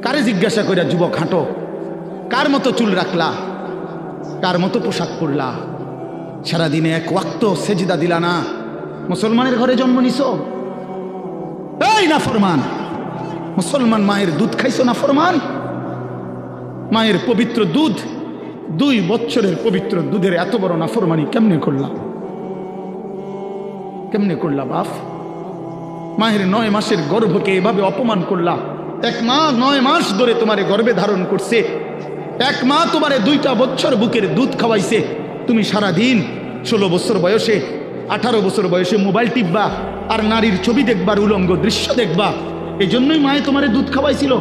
কারে জিজ্ঞাসা কইরা যুবক হাঁটো, কার মতো চুল রাখলা, কার মতো পোশাক পরলা, সারাদিনে এক ওয়াক্ত সেজদা দিলা না, মুসলমানের ঘরে জন্ম নিছো? এই নাফরমান, মুসলমান মায়ের দুধ খাইছো নাফরমান? মায়ের পবিত্র দুধ, 2 বছরের পবিত্র দুধের এত বড় নাফরমানি কেমনে করলা? কেমনে করলা বাপ? মায়ের 9 মাসের গর্ভকে এভাবে অপমান করলা। এক মা 9 মাস ধরে তোমারে গর্ভে ধারণ করছে, এক মা তোমারে 2টা বছর বুকের দুধ খাওয়াইছে। তুমি সারা দিন 16 বছর বয়সে, 18 বছর বয়সে মোবাইল টিপবা আর নারীর ছবি দেখবার, উলঙ্গ দৃশ্য দেখবা। এই জন্যই মায়ে তোমারে দুধ খাওয়াইছিল।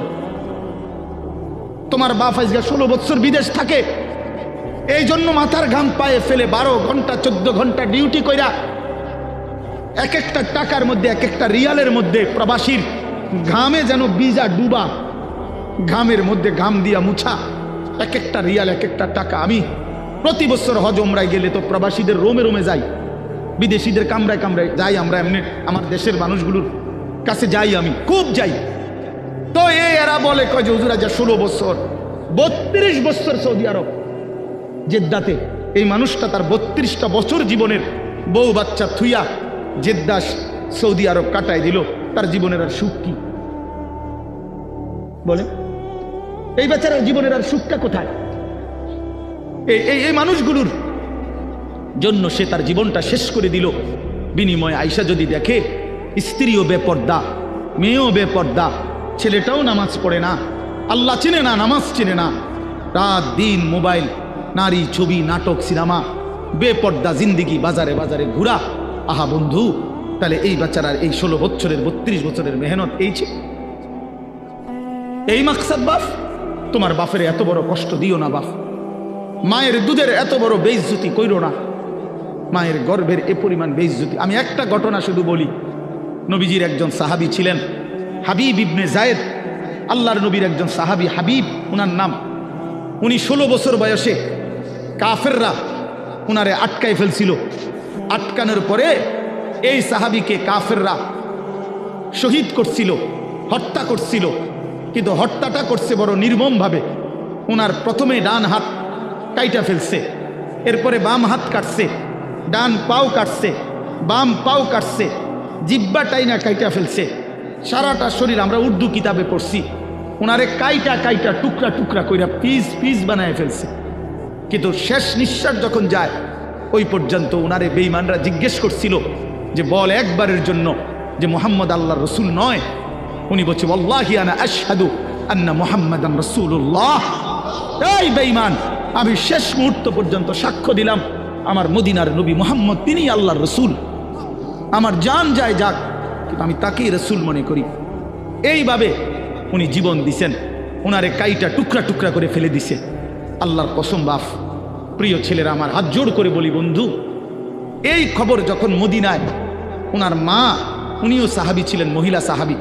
তোমার বাপ আজকে 16 বছর বিদেশ থাকে, এই জন্য মাথার ঘাম পায়ে ফেলে 12 ঘন্টা 14 ঘন্টা ডিউটি কইরা এক একটা টাকার মধ্যে, এক একটা রিয়ালের মধ্যে প্রবাসীর ঘামে যেন বিজা ডুবা, ঘামের মধ্যে ঘাম দিয়া মুছা, এক একটা রিয়াল, এক একটা টাকা। আমি প্রতি বছর হজ ওমরায় গেলে তো প্রবাসীদের রোমে রোমে যাই, বিদেশিদের কামরায় কামরায় যাই। আমরা এমনি আমার দেশের মানুষগুলোর কাছে যাই, আমি খুব যাই। তো এরা বলে কয় যে হুজুর আজ 16 বছর, 32 বছর সৌদি আরব জেদ্দাতে। এই মানুষটা তার 32টা বছর জীবনের বউ বাচ্চা থুইয়া জেদ্দা সৌদি আরব কাটায় দিল। তার জীবনের আর সুখ কি বলে? এই বেচারার জীবনের আর সুখটা কোথায়? এই মানুষগুলোর জন্য সে তার জীবনটা শেষ করে দিল। বিনিময়ে আয়সা যদি দেখে স্ত্রীও বেপর্দা, মেয়েও বেপর্দা, ছেলেটাও নামাজ পড়ে না, আল্লাহ চিনে না, নামাজ চিনে না, রাত দিন মোবাইল, নারী, ছবি, নাটক, সিনেমা, বেপর্দা জিন্দিগি, বাজারে বাজারে ঘুরা। আহা বন্ধু, তাহলে এই বাচ্চারার এই 16 বছরের 32 বছরের মেহনত এই মাকসাদ বাপ? তোমার বাপের এত বড় কষ্ট দিও না বাপ। মায়ের দুধের এত বড় বেইজ্জতি কইরো না, মায়ের গর্ভের এ পরিমাণ বেইজ্জতি। আমি একটা ঘটনা শুধু বলি। নবীজির একজন সাহাবী ছিলেন হাবিব ইবনে জায়েদ, আল্লাহর নবীর একজন সাহাবী হাবিব উনার নাম। উনি 16 বছর বয়সে কাফেররা উনারে আটকায় ফেলছিল। আটকানোর পরে এই সাহাবীকে কাফেররা শহীদ করছিল, হত্যা করছিল। কিন্তু হত্যাটা করছে বড় নির্মমভাবে। উনার প্রথমে ডান হাত কাইটা ফেলছে, এরপরে বাম হাত কাটছে, ডান পাও কাটছে, বাম পাও কাটছে, জিব্বাটাই না কাইটা ফেলছে, সারাটা শরীর। আমরা উর্দু কিতাবে পড়ছি, উনারে কাইটা কাইটা টুকরা টুকরা কইরা পিস পিস বানায় ফেলছে। কিন্তু শেষ নিঃশ্বাস যখন যায়, ওই পর্যন্ত উনারে বেঈমানরা জিজ্ঞেস করছিল যে বল একবারের জন্য যে মুহাম্মদ আল্লাহর রসুল নয়। উনি বলছে ওয়াল্লাহি আনা আশহাদু আন্না মুহাম্মাদান রাসূলুল্লাহ। এই বেঈমান, আমি শেষ মুহূর্ত পর্যন্ত সাক্ষ্য দিলাম আমার মদিনার নবী মুহাম্মদ তিনি আল্লাহর রসুল। আমার জান যায় যাক, কিন্তু আমি তাকেই রসুল মনে করি। এইভাবে উনি জীবন দিছেন। উনারে কাইটা টুকরা টুকরা করে ফেলে দিছে। আল্লাহর কসম বাপ, প্রিয় ছেলেরা, আমার হাত জোড় করে বলি বন্ধু, এই খবর যখন মদিনায় উনার মা, উনিও সাহাবী ছিলেন, মহিলা সাহাবী,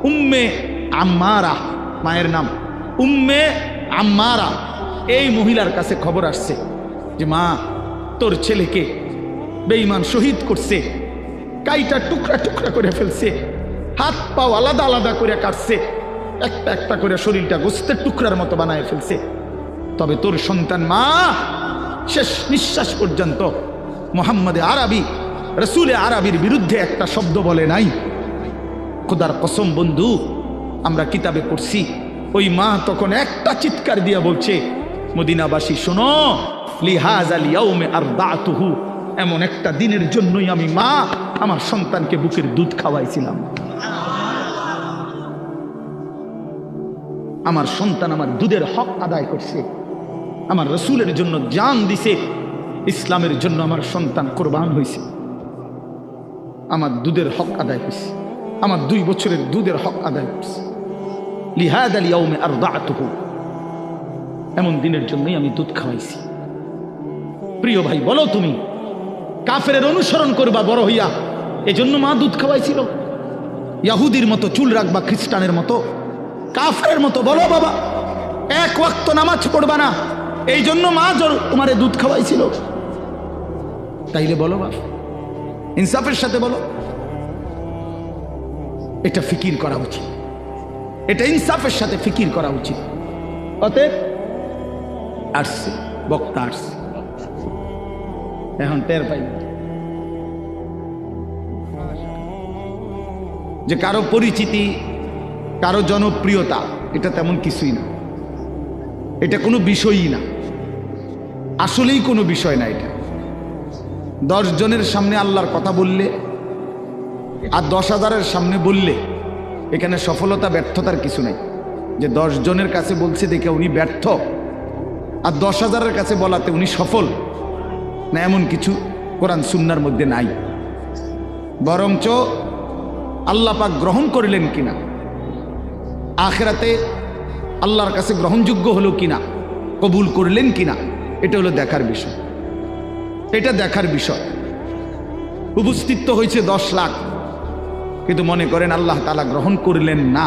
উম্মে আম্মারা মায়ের নাম, উম্মে আম্মারা, এই মহিলার কাছে খবর আসছে যে মা, তোর ছেলেকে বেঈমান শহীদ করছে, কাইটা টুকরা টুকরা করে ফেলছে, হাত পাও আলাদা আলাদা করে কাটছে, একটা একটা করে শরীরটা গোস্তের টুকরার মতো বানায় ফেলছে। তবে তোর সন্তান মা শেষ নিঃশ্বাস পর্যন্ত মুহাম্মদে আরবি, রসুলে আরবির বিরুদ্ধে একটা শব্দ বলে নাই। খোদার কসম বন্ধু, আমরা কিতাবে পড়ছি, ওই মা তখন একটা চিৎকার দিয়া বলছে, মদিনাবাসী শোনো, লিহাযাল ইয়াউমে আরদাতুহু, এমন একটা দিনের জন্যই আমি মা আমার সন্তানকে বুকের দুধ খাওয়াইছিলাম। আমার সন্তান আমার দুধের হক আদায় করছে, আমার রসুলের জন্য জান দিছে, ইসলামের জন্য আমার সন্তান কোরবান হয়েছে, আমার দুধের হক আদায় করছে, আমার 2 বছরের দুধের হক আদায় করছে। লিহাযাল ইয়াউমে আরদাতুহু, এমন দিনের জন্যই আমি দুধ খাওয়াইছি। প্রিয় ভাই, বলো তুমি কাফেরের অনুসরণ করবা বড় হইয়া, এজন্য মা দুধ খাওয়াইছিল? ইহুদির মতো চুল রাখবা, খ্রিস্টানের মতো, কাফেরের মতো? বলো বাবা, 1 ওয়াক্ত নামাজ পড়বা না, এই জন্য মা তোমারে দুধ খাওয়াইছিল? তাইলে বলো বাপ, ইনসাফের সাথে বলো। এটা ফিকির করা উচিত। এটা ইনসাফের সাথে ফিকির করা উচিত। অতএব আসছে বক্তা আসছে, এখন টের পাই যে কারো পরিচিতি, কারো জনপ্রিয়তা এটা তেমন কিছুই না, এটা কোনো বিষয়ই না, আসলেই কোনো বিষয় না। এটা 10 জনের সামনে আল্লাহর কথা বললে আর 10,000-এর সামনে বললে এখানে সফলতা ব্যর্থতার কিছু নাই। যে 10 জনের কাছে বলছে দেখে উনি ব্যর্থ, আর 10,000-এর কাছে বলাতে উনি সফল না, এমন কিছু কোরআন সুন্নাহর মধ্যে নাই। বরঞ্চ আল্লাহ পাক গ্রহণ করলেন কিনা, আখিরাতে আল্লাহর কাছে গ্রহণযোগ্য হলো কিনা, কবুল করলেন কিনা, এটা হলো দেখার বিষয়। এটা দেখার বিষয়। উপস্থিত তো হয়েছে 10 লাখ, কিন্তু মনে করেন আল্লাহ তাআলা গ্রহণ করলেন না,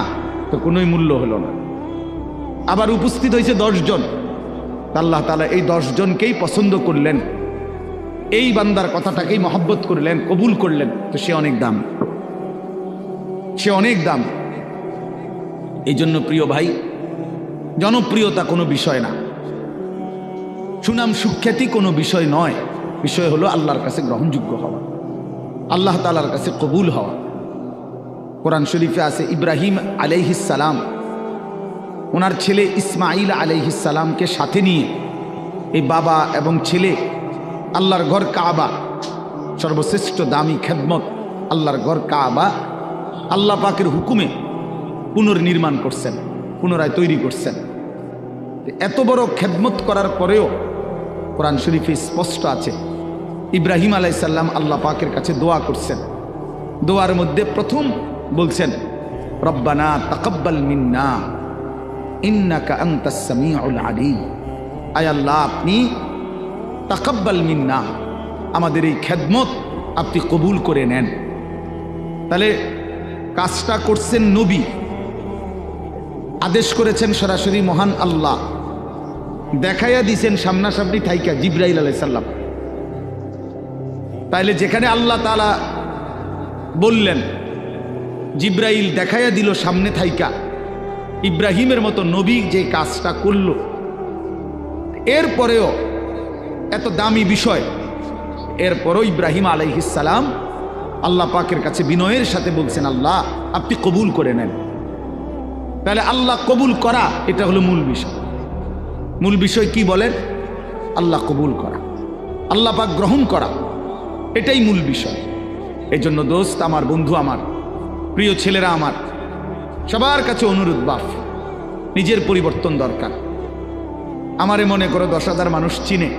তো কোনোই মূল্য হলো না। আবার উপস্থিত হয়েছে 10 জন, আল্লাহ তাআলা এই 10 জনকেই পছন্দ করলেন, এই বান্দার কথাটাকেই মহব্বত করলেন, কবুল করলেন, তো সে অনেক দাম, সে অনেক দাম। এই জন্য প্রিয় ভাই, জনপ্রিয়তা কোনো বিষয় না, সুনাম সুখ্যাতি কোনো বিষয় নয়। বিষয় হলো আল্লাহর কাছে গ্রহণযোগ্য হওয়া, আল্লাহ তাআলার কাছে কবুল হওয়া। কোরআন শরীফে আছে ইব্রাহিম আলাইহিস সালাম ওনার ছেলে ইসমাইল আলাইহিস সালামকে সাথে নিয়ে এই বাবা এবং ছেলে আল্লাহর ঘর কাবা, সর্বশ্রেষ্ঠ দামি খেদমত আল্লাহর ঘর কাবা আল্লাহ পাকের হুকুমে পুনর্নির্মাণ করছেন, পুনরায় তৈরি করছেন। এত বড় খেদমত করার পরেও কোরআন শরীফে স্পষ্ট আছে ইব্রাহিম আলাইহিস সালাম আল্লাহ পাকের কাছে দোয়া করছেন। দোয়ার মধ্যে প্রথম বলছেন রব্বানা তাকাব্বাল মিন্না ইন্নাকা আনতাস সামিউল আলিম। আয় আল্লাহ, আপনি তাকাব্বাল মিন্না, আমাদের এই খেদমত আপনি কবুল করে নেন। তাহলে কাজটা করছেন নবী, আদেশ করেছেন সরাসরি মহান আল্লাহ, দেখাইয়া দিছেন সামনাসামনি থাইকা জিবরাইল আলাইহিস সালাম। তাইলে যেখানে আল্লাহ তাআলা বললেন, জিবরাইল দেখাইয়া দিল সামনে থাইকা, ইব্রাহিমের মতো নবী যে কাজটা করল, এরপরেও এত দামি বিষয়, এরপরও ইব্রাহিম আলাইহিস সালাম আল্লাহ পাকের কাছে বিনয়ের সাথে বলছেন আল্লাহ আপনি কবুল করে নেন। তাহলে আল্লাহ কবুল করা এটা হলো মূল বিষয়। মূল বিষয় কি বলেন? আল্লাহ কবুল করা, আল্লাহ পাক গ্রহণ করা, এটাই মূল বিষয়। এই জন্য দোস্ত আমার, বন্ধু আমার, প্রিয় ছেলেরা আমার, সবার কাছে অনুরোধ, বাপ নিজের পরিবর্তন দরকার। আমারে মনে করো 10,000 মানুষ চিনে,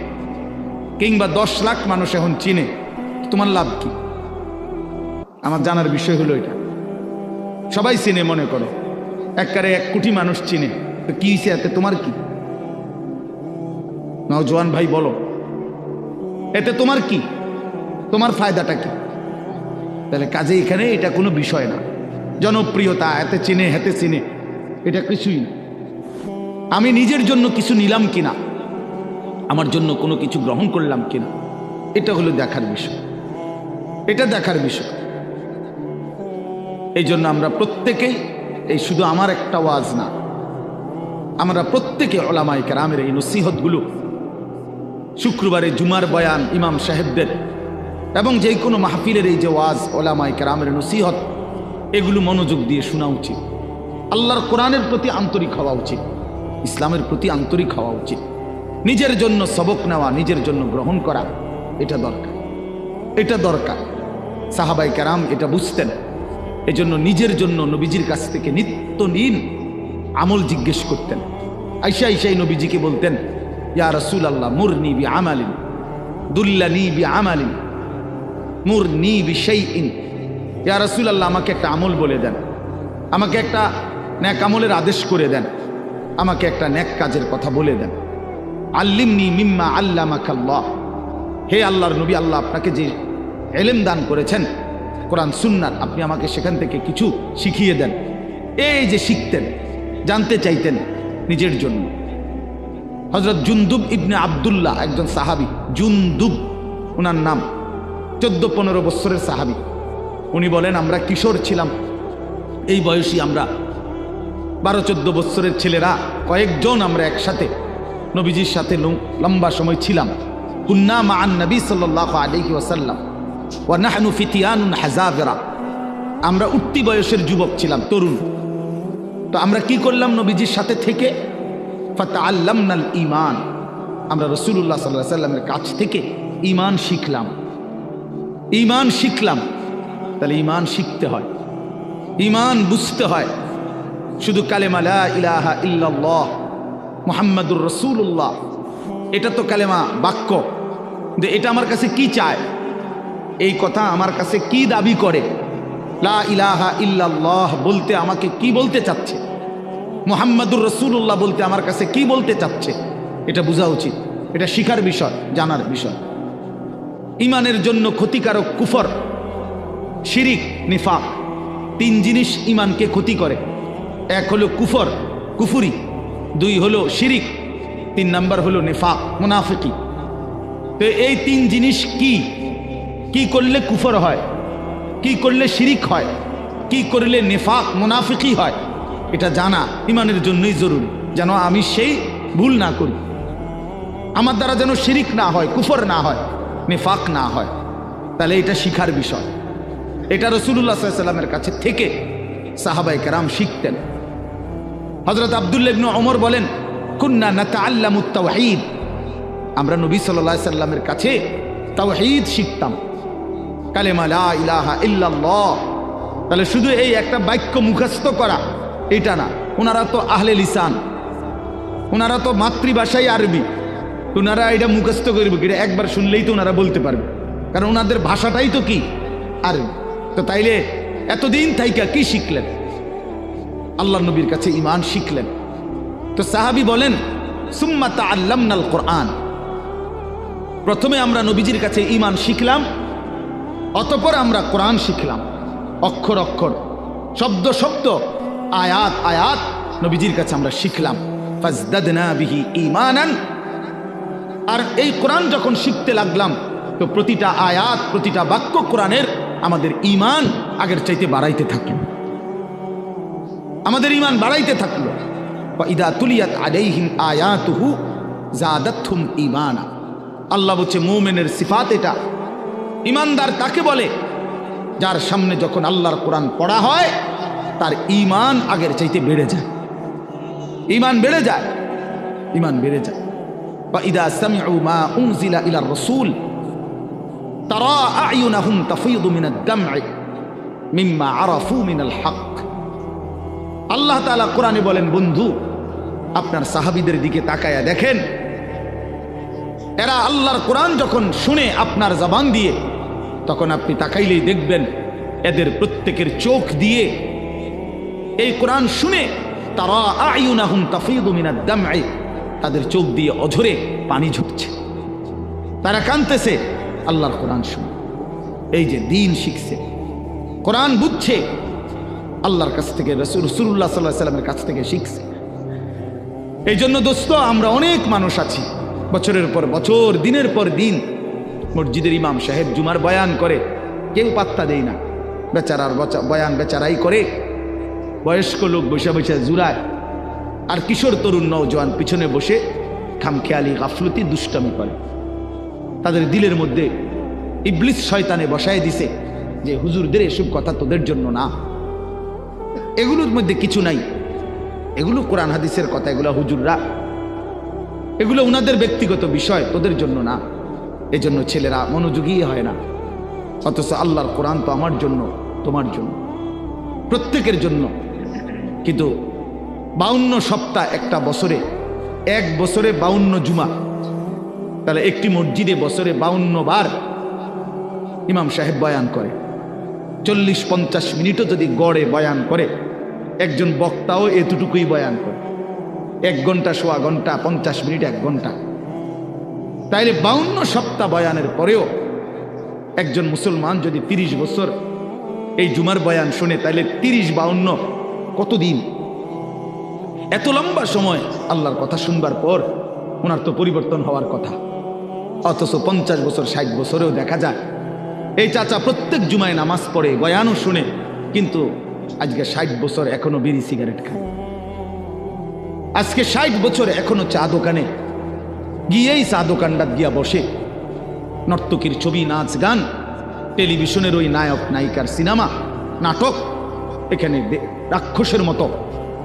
কিংবা 10 লাখ মানুষ এখন চিনে, তোমার লাভ কি? আমার জানার বিষয় হলো এটা। সবাই চিনে, মনে করো একবারে 1 কোটি মানুষ চিনে, তো কি হয়েছে এতে তোমার কি? নওজোয়ান ভাই বলো, এতে তোমার কি? তোমার ফায়দাটা কি? তাহলে কাজে এখানে এটা কোনো বিষয় না। জনপ্রিয়তা, এতে চিনে হেতে চিনে, এটা কিছুই না। আমি নিজের জন্য কিছু নিলাম কিনা, আমার জন্য কোনো কিছু গ্রহণ করলাম কিনা, এটা হলো দেখার বিষয়, এটা দেখার বিষয়। এই জন্য আমরা প্রত্যেকেই, এই শুধু আমার একটা ওয়াজ না, আমরা প্রত্যেকে উলামায়ে কেরামের এই নসিহতগুলো, শুক্রবারে জুমার বয়ান ইমাম সাহেবদের এবং যে কোনো মাহফিলের এই যে ওয়াজ, উলামায়ে কেরামের নসিহত, এগুলো মনোযোগ দিয়ে শোনা উচিত। আল্লাহর কোরআনের প্রতি আন্তরিক হওয়া উচিত, ইসলামের প্রতি আন্তরিক হওয়া উচিত। নিজের জন্য সবক নেওয়া, নিজের জন্য গ্রহণ করা, এটা দরকার, এটা দরকার। সাহাবায়ে কেরাম এটা বুঝতেন। এজন্য নিজের জন্য নবীজির কাছ থেকে নিত্যদিন আমল জিজ্ঞেস করতেন। আয়েশা আয়েশাই নবীজিকে বলতেন, ইয়া রাসূলুল্লাহ মুরনি বিআমালিন দুল্লানি বিআমালিন মুরনি বিশাইইন। ইয়া রাসূলুল্লাহ, আমাকে একটা আমল বলে দেন, আমাকে একটা নেক আমলের আদেশ করে দেন, আমাকে একটা নেক কাজের কথা বলে দেন। আল্লিমনি মিম্মা আল্লামাকাল্লাহ। হে আল্লাহর নবী, আল্লাহ আপনাকে যে ইলম দান করেছেন কোরআন সুন্নাত, আপনি আমাকে সেখান থেকে কিছু শিখিয়ে দেন। এই যে শিখতেন, জানতে চাইতেন নিজের জন্য। হযরত জুনদুব ইবনে আব্দুল্লাহ একজন সাহাবী, জুনদুব ওনার নাম, 14-15 বছরের সাহাবী। উনি বলেন, আমরা কিশোর ছিলাম, এই বয়সী আমরা 12-14 বছরের ছেলেরা কয়েকজন আমরা একসাথে নবীজির সাথে লম্বা সময় ছিলাম। কুন্না মাআন নবী সাল্লাল্লাহু আলাইহি ওয়াসাল্লাম ওয়া নাহনু ফিতিয়ানুন হাযাবিরা, আমরা উঠতি বয়সের যুবক ছিলাম, তরুণ। তো আমরা কি করলাম? নবীজির সাথে থেকে ফাতাআল্লামনাল ঈমান, আমরা রাসূলুল্লাহ সাল্লাল্লাহু আলাইহি ওয়াসাল্লামের কাছ থেকে ঈমান শিখলাম। ঈমান শিখলাম। তাহলে ঈমান শিখতে হয়, ঈমান বুঝতে হয়। শুধু কালেমা লা ইলাহা ইল্লাল্লাহ মুহাম্মাদুর রাসূলুল্লাহ, এটা তো কালেমা, বাক্য। কিন্তু এটা আমার কাছে কি চায়? এই কথা আমার কাছে কি দাবি করে? লা ইলাহা ইল্লাল্লাহ বলতে আমাকে কি বলতে চাচ্ছে? মুহাম্মাদুর রাসূলুল্লাহ বলতে আমার কাছে কি বলতে চাচ্ছে? এটা বোঝা উচিত। এটা শিখার বিষয়, জানার বিষয়। ঈমানের জন্য ক্ষতিকারক কুফর, শিরিক, নিফাক, 3 জিনিস ঈমানকে ক্ষতি করে। 1 হলো কুফর, কুফুরি, 2 হলো শিরিক, 3 নাম্বার হলো নিফাক, মুনাফিকি। তো এই 3 জিনিস কি করলে কুফর হয়, কি করলে শিরিক হয়, কি করলে নিফাক মুনাফিকি হয়, এটা জানা ঈমানের জন্যই জরুরি, যেন আমি সেই ভুল না করি। আমার দ্বারা যেন শিরিক না হয়, কুফর না হয়, নিফাক না হয়। তাহলে এটা শিখার বিষয়। এটা রাসূলুল্লাহ সাল্লাল্লাহু আলাইহি ওয়াসাল্লামের কাছে থেকে সাহাবায়ে কেরাম শিখতেন। হযরত আব্দুল্লাহ ইবনে ওমর বলেন, কুন্না নাতাআল্লামুত তাওহীদ, আমরা নবী সাল্লাল্লাহু আলাইহি ওয়াসাল্লামের কাছে তাওহীদ শিখতাম, কালেমা লা ইলাহা ইল্লাল্লাহ। তাহলে শুধু এই একটা বাক্য মুখস্থ করা এটা না। ওনারা তো আহলে লিসান, ওনারা তো মাতৃভাষাই আরবি, ওনারা এটা মুখস্থ করবে, এটা একবার শুনলেই তো ওনারা বলতে পারবে, কারণ ওনাদের ভাষাটাই তো কি আরবি। তো তাইলে এতদিন থাইকা কি শিখলেন? আল্লাহ নবীর কাছে ঈমান শিখলেন। তো সাহাবী বলেন, সুম্মা তাআল্লামনাল কোরআন, প্রথমে আমরা নবীজির কাছে ঈমান শিখলাম, অতঃপর আমরা কোরআন শিখলাম। অক্ষর অক্ষর, শব্দ শব্দ, আয়াত আয়াত নবীজির কাছে আমরা শিখলাম। ফাজদাদনা বিহি ঈমানান, আর এই কোরআন যখন শিখতে লাগলাম তো প্রতিটা আয়াত, প্রতিটা বাক্য কোরআনের আমাদের ঈমান আগের চাইতে বাড়াইতে থাকলো, আমাদের ঈমান বাড়াইতে থাকলো। ওয়া ইদা তুলিয়াত আলাইহিম আয়াতুহু যাদাতহুম ঈমানা, আল্লাহ বলছে মুমিনের সিফাত এটা। ঈমানদার তাকে বলে যার সামনে যখন আল্লাহর কোরআন পড়া হয় তার ঈমান আগের চাইতে বেড়ে যায়, ঈমান বেড়ে যায়, ঈমান বেড়ে যায়। ওয়া ইদা সামিউ মা উনজিলা ইলার রাসূল তারা আ'য়ুনাহুম তাফীদু মিনাদ দাম'i মিম্মা আরাফু মিনাল হক। আল্লাহ তাআলা কোরআনে বলেন, বন্ধু আপনার সাহাবীদের দিকে তাকায়া দেখেন, এরা আল্লাহর কোরআন যখন শুনে আপনার জবান দিয়ে, তখন আপনি তাকাইলেই দেখবেন এদের প্রত্যেকের চোখ দিয়ে এই কোরআন শুনে তারা আ'য়ুনাহুম তাফীদু মিনাদ দাম'i, তাদের চোখ দিয়ে অঝরে পানি ঝরছে, তারা কাঁদতেছে আল্লাহর কোরআন শুনে। এই যে দ্বীন শিখছে, কোরআন বুঝছে, আল্লাহর কাছ থেকে রাসূলুল্লাহ সাল্লাল্লাহু আলাইহি ওয়াসাল্লামের কাছ থেকে শিখছে। এই জন্য দোস্ত, আমরা অনেক মানুষ আছি বছরের পর বছর, দিনের পর দিন মসজিদের ইমাম সাহেব জুমার বয়ান করে, কেউ পাত্তা দেয় না, বেচারার বয়ান বেচারাই করে, বয়স্ক লোক বসে বসে জুড়ায়, আর কিশোর তরুণ নওজোয়ান পিছনে বসে খামখেয়ালি গাফলতি দুষ্টামি করে। তাদের দিলের মধ্যে ইবলিস শয়তানে বসায় দিছে যে হুজুরদের এসব কথা তোদের জন্য না, এগুলোর মধ্যে কিছু নাই, এগুলো কোরআন হাদিসের কথা, এগুলো হুজুররা, এগুলো ওনাদের ব্যক্তিগত বিষয়, তোদের জন্য না। এজন্য ছেলেরা মনোযোগী হয় না। অথচ আল্লাহর কোরআন তো আমার জন্য, তোমার জন্য, প্রত্যেকের জন্য। কিন্তু 52 সপ্তাহ একটা বছরে, এক বছরে 52 জুমা, তাহলে একটি মসজিদে বছরে 52 বার ইমাম সাহেব বয়ান করে। 40-50 মিনিটও যদি গড়ে বয়ান করে, একজন বক্তাও এতটুকুই বয়ান করে। 1 ঘন্টা, সোয়া ঘন্টা, 50 মিনিট, 1 ঘন্টা। তাইলে 52 সপ্তাহ বয়ানের পরেও একজন মুসলমান যদি 30 বছর এই জুমার বয়ান শুনে, তাইলে 30-52 কতদিন? এত লম্বা সময় আল্লাহর কথা শুনবার পর ওনার তো পরিবর্তন হওয়ার কথা। অথচ 50 বছর, 60 বছরেও দেখা যায় এই চাচা প্রত্যেক জুমায় নামাজ পড়ে, বয়ানও শুনে, কিন্তু আজকে 60 বছর এখনো বিড়ি সিগারেট খায়। আজকে 60 বছর এখনো চা দোকানে গিয়েই চা দোকানটা গিয়া বসে, নর্তকীর ছবি, নাচ গান, টেলিভিশনের ওই নায়ক নায়িকার সিনেমা, নাটক, এখানে রাক্ষসের মতো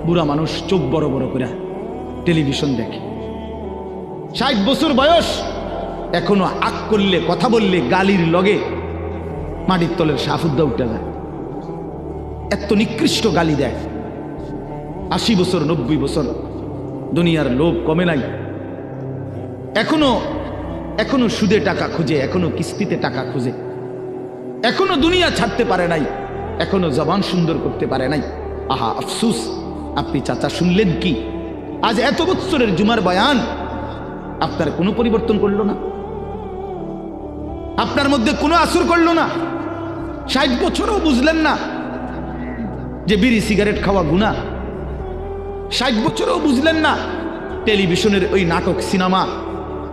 বুড়া মানুষ চোখ বড় বড় করে টেলিভিশন দেখে। 60 বছর বয়স, এখনো আগ করলে, কথা বললে গালির লগে মাটির তলের সাফুদ্দা উঠে যায়, এত নিকৃষ্ট গালি দেয়। 80 বছর 90 বছর, দুনিয়ার লোভ কমে নাই, এখনো সুদে টাকা খুঁজে, এখনো কিস্তিতে টাকা খুঁজে, এখনো দুনিয়া ছাড়তে পারে নাই, এখনো জবান সুন্দর করতে পারে নাই। আহা আফসুস, আপনি চাচা শুনলেন কি? আজ এত বছরের জুমার বয়ান আপনার কোনো পরিবর্তন করলো না, আপনার মধ্যে কোনো আসর করলো না। 60 বছরও বুঝলেন না যে বিড়ি সিগারেট খাওয়া গুনাহ। 60 বছরও বুঝলেন না টেলিভিশনের ওই নাটক, সিনেমা,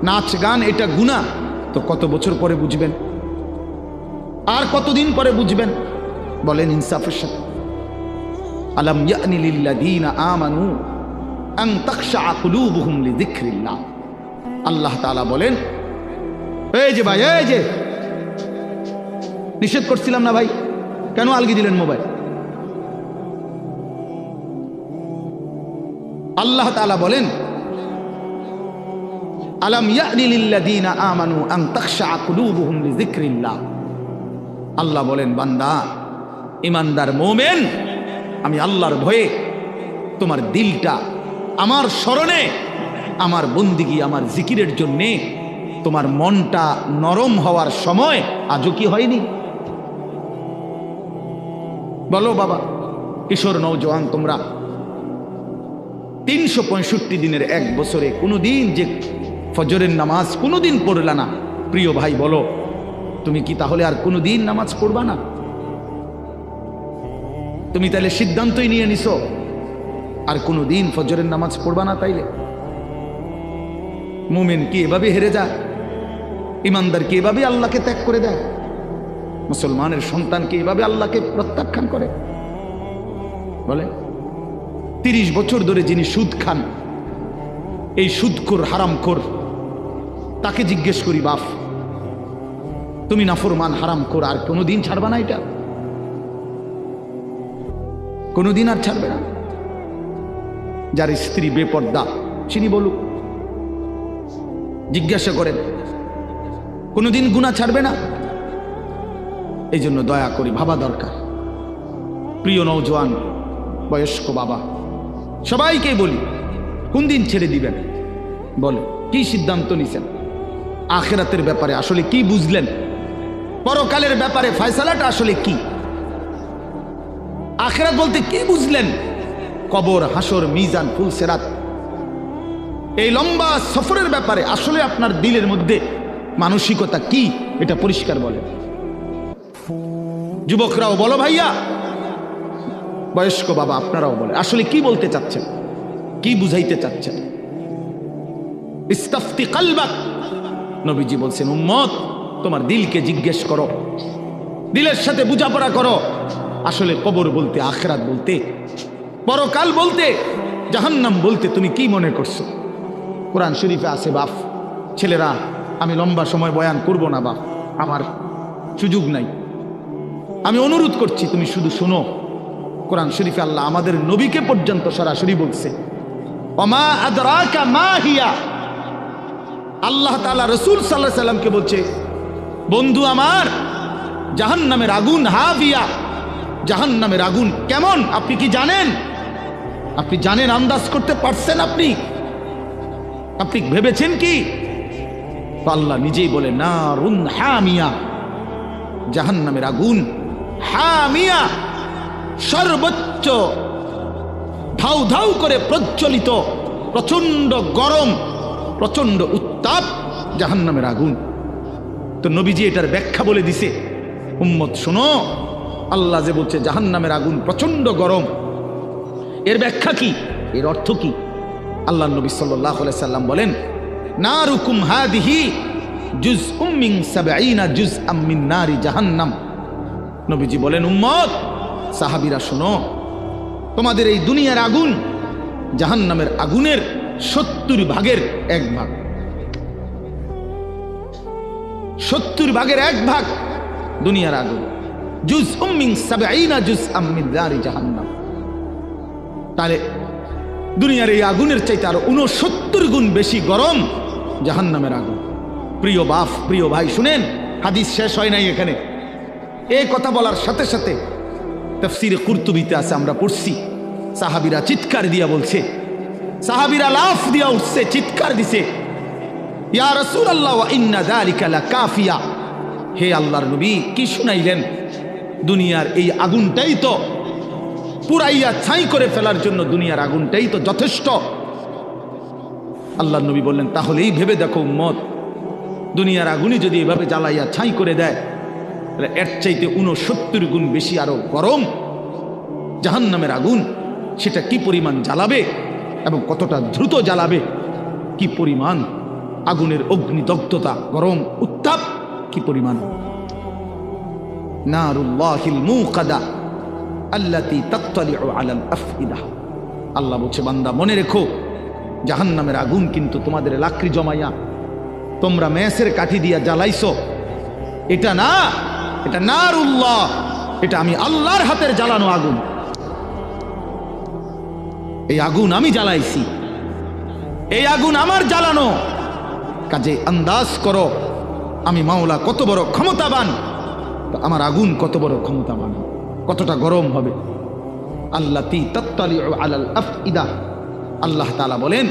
নাচ গান এটা গুনাহ। তো কত বছর পরে বুঝবেন? আর কতদিন পরে বুঝবেন? বলেন ইনসাফের সাথে। আলাম ইয়ানি লিল্লাযীনা আমানু আন তাখশা কুলুবুহুম লিযিকরিল্লাহ। আল্লাহ তাআলা বলেন, এই যে ভাই, এই যে নিষেধ করছিলাম না ভাই, কেন আলগি দিলেন মোবাইল? আল্লাহ তাআলা বলেন, আলাম ইয়ানি লিল্লাযীনা আমানু আন তাখশা কুলুবুহুম লিযিকরিল্লাহ। আল্লাহ বলেন, বান্দা, ইমানদার মুমিন, আমি আল্লাহর ভয়ে তোমার দিলটা আমার স্মরণে, আমার বন্দিগি, আমার জিকিরের জন্যে তোমার মনটা নরম হওয়ার সময় আজও কি হয়নি? বলো বাবা, কিশোর নওজোয়ান, তোমরা 365 দিনের এক বছরে কোনোদিন যে ফজরের নামাজ কোনোদিন পড়লা না, প্রিয় ভাই বলো, তুমি কি তাহলে আর কোনোদিন নামাজ পড়বা না? তুমি তাহলে সিদ্ধান্তই নিয়ে নিছো আর কোনোদিন ফজরের নামাজ পড়বা না? তাইলে মুমিন কি এভাবে হেরে যায়? ইমানদার কি এভাবে আল্লাহকে ত্যাগ করে দেয়? মুসলমানের সন্তান কি এভাবে আল্লাহকে প্রত্যাখ্যান করে? বলে 30 বছর ধরে যিনি সুদ খান, এই সুদখোর, হারামখোর, তাকে জিজ্ঞেস করি, বাপ তুমি নাফরমান, হারামখোর, আর কোনোদিন ছাড়বা না? এটা কোনোদিন আর ছাড়বে না? যার স্ত্রী বেপর্দা, তিনি বলুক, জিজ্ঞাসা করেন, কোনোদিন গুনাহ ছাড়বে না? এই জন্য দয়া করি, ভাবা দরকার। প্রিয় নওজোয়ান, বয়স্ক বাবা, সবাইকে বলি, কোন দিন ছেড়ে দিবেন? বলে কি সিদ্ধান্ত নিছেন? আখিরাতের ব্যাপারে আসলে কি বুঝলেন? পরকালের ব্যাপারে ফয়সালাটা আসলে কি? আখিরাত বলতে কি বুঝলেন? কবর, হাসর, মিজান, ফুলসিরাত, এই লম্বা সফরের ব্যাপারে আসলে আপনার দিলের মধ্যে মানসিকতা কি, এটা পরিষ্কার বলেন। যুবকরাও বলো ভাইয়া, বয়স্ক বাবা আপনারাও বলে, আসলে কি বলতে চাচ্ছেন, কি বুঝাইতে চাচ্ছেন? ইস্তাফতি কলবাক, নবীজি বলছেন, উম্মত তোমার দিলকে জিজ্ঞেস করো, দিলের সাথে বোঝাপড়া করো, আসলে কবর বলতে, আখিরাত বলতে, পরকাল বলতে, জাহান্নাম বলতে তুমি কি মনে করছো? কোরআন শরীফে আছে বাপ, ছেলেরা আমি লম্বা সময় বয়ান করব না বাপ, আমার সুযোগ নাই, আমি অনুরোধ করছি তুমি শুধু শোনো। কোরআন শরীফে আল্লাহ আমাদের নবীকে পর্যন্ত সরাসরি বলছে, ওমা আদরাকা মা হিয়া। আল্লাহ তাআলা রাসূল সাল্লাল্লাহু আলাইহি সাল্লামকে বলছে, বন্ধু আমার, জাহান্নামের আগুন, হাভিয়া, জাহান্নামের আগুন কেমন আপনি কি জানেন? আপনি জানেন, আন্দাজ করতে পারছেন? আপনি ভেবেছেন কি? আল্লাহ নিজেই বলে, নারুন হামিয়া, জাহান্নামের আগুন, হামিয়া, সর্বোচ্চ ধাউ ধাউ করে প্রজ্বলিত, প্রচন্ড গরম, প্রচন্ড উত্তাপ জাহান্নামের আগুন। তো নবীজি এটার ব্যাখ্যা বলে দিছে, উম্মত শোনো, আল্লাহ যে বলছে জাহান্নামের আগুন প্রচন্ড গরম, এর ব্যাখ্যা কি, এর অর্থ কি? আল্লাহ নবী সাল্লাল্লাহু আলাইহি সাল্লাম বলেন, নারুকুম হাদিহি জুজউম মিন 70 জুজআম মিন নারি জাহান্নাম। নবীজি বলেন, উম্মত, সাহাবীরা শোনো, তোমাদের এই দুনিয়ার আগুন জাহান্নামের আগুনের 70 ভাগের 1 ভাগ। 70 ভাগের 1 ভাগ দুনিয়ার আগুন। জুজউম মিন 70 জুজআম মিন নারি জাহান্নাম। তাহলে দুনিয়ার এই আগুনের চাইতে আরো 69 গুণ বেশি গরম জাহান্নামের আগুন। প্রিয় বাপ, প্রিয় ভাই, শুনেন, হাদিস শেষ হয় নাই এখানে। এই কথা বলার সাথে সাথে তাফসীরে কুরতুবীতে আছে, আমরা পড়ছি, সাহাবীরা চিৎকার দিয়া বলছে, সাহাবীরা লাফ দিয়া উঠছে, চিৎকার দিছে, ইয়া রাসূলুল্লাহ ওয়া ইন্না যালিকা লাকাফিয়া। হে আল্লাহর নবী, কি শুনাইলেন? দুনিয়ার এই আগুনটাই তো পুরাইয়া ছাই করে ফেলার জন্য, দুনিয়ার আগুনটাই তো যথেষ্ট। আল্লাহর নবী বললেন, তাহলেই ভেবে দেখো উম্মত, দুনিয়ার আগুনই যদি এভাবে জ্বালাইয়া ছাই করে দেয়, তাহলে এর চাইতে 69 গুণ বেশি আরো গরম জাহান্নামের আগুন, সেটা কি পরিমাণ জ্বালাবে এবং কতটা দ্রুত জ্বালাবে, কি পরিমাণ আগুনের অগ্নিদগ্ধতা, গরম উত্তাপ কি পরিমাণ। নারুল্লাহিল মুকাদা আল্লাতী তাত্তালিউ আলাল আফইদা। আল্লাহ বলছে, বান্দা মনে রেখো, জাহান্নামের আগুন কিন্তু তোমাদের লাকড়ি জমাইয়া তোমরা মেসের কাঠি দিয়া জ্বালাইছো, এটা না, এটা নারুল্লাহ, এটা আমি আল্লাহর হাতের জ্বালানো আগুন। এই আগুন আমি জ্বালাইছি, এই আগুন আমার জ্বালানো। কাজে আন্দাজ করো আমি মাওলা কত বড় ক্ষমতাবান, তো আমার আগুন কত বড় ক্ষমতাবান, কতটা গরম হবে। আল্লাতী তাত্তালিউ আলাল আফইদা। আল্লাহ তাআলা বলেন,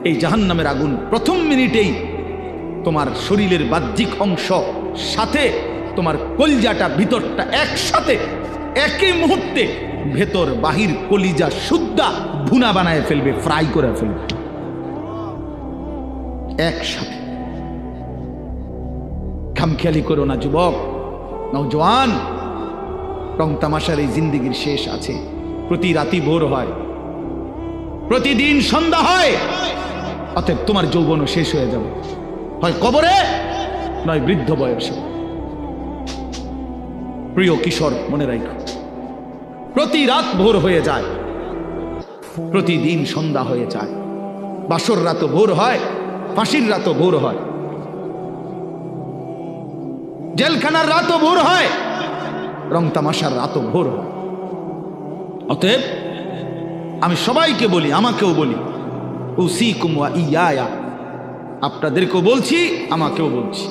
এই জাহান্নামের আগুন প্রথম মিনিটেই তোমার শরীরের বাহ্যিক অংশ সাথে তোমার কলিজাটা, ভিতরটা একসাথে, একই মুহূর্তে ভেতর বাহির কলিজা শুদ্ধা ভুনা বানায় ফেলবে, ফ্রাই করে ফেলবে একসাথে। খামখেয়ালি করো না যুবক, নওজোয়ান, রং তামাশার এই জিন্দেগির শেষ আছে। প্রতি রাতি ভোর হয়, প্রতিদিন সন্ধ্যা হয়, অতএব তোমার যৌবনও শেষ হয়ে যাবে, হয় কবরে নয় বৃদ্ধ বয়সে। প্রিয় কিশোর, মনে রাখো, প্রতি রাত ভোর হয়ে যায়, প্রতিদিন সন্ধ্যা হয়ে যায়, বাসর রাতও ভোর হয়, ফাঁসির রাতও ভোর হয়, জেলখানার রাতও ভোর হয়, রং তামাশার রাতও ভোর হয়। অতএব আমি সবাইকে বলি, আমাকেও বলি, উসিকুম ওয়া ইয়া, আপনাদেরকেও বলছি, আমাকেও বলছি,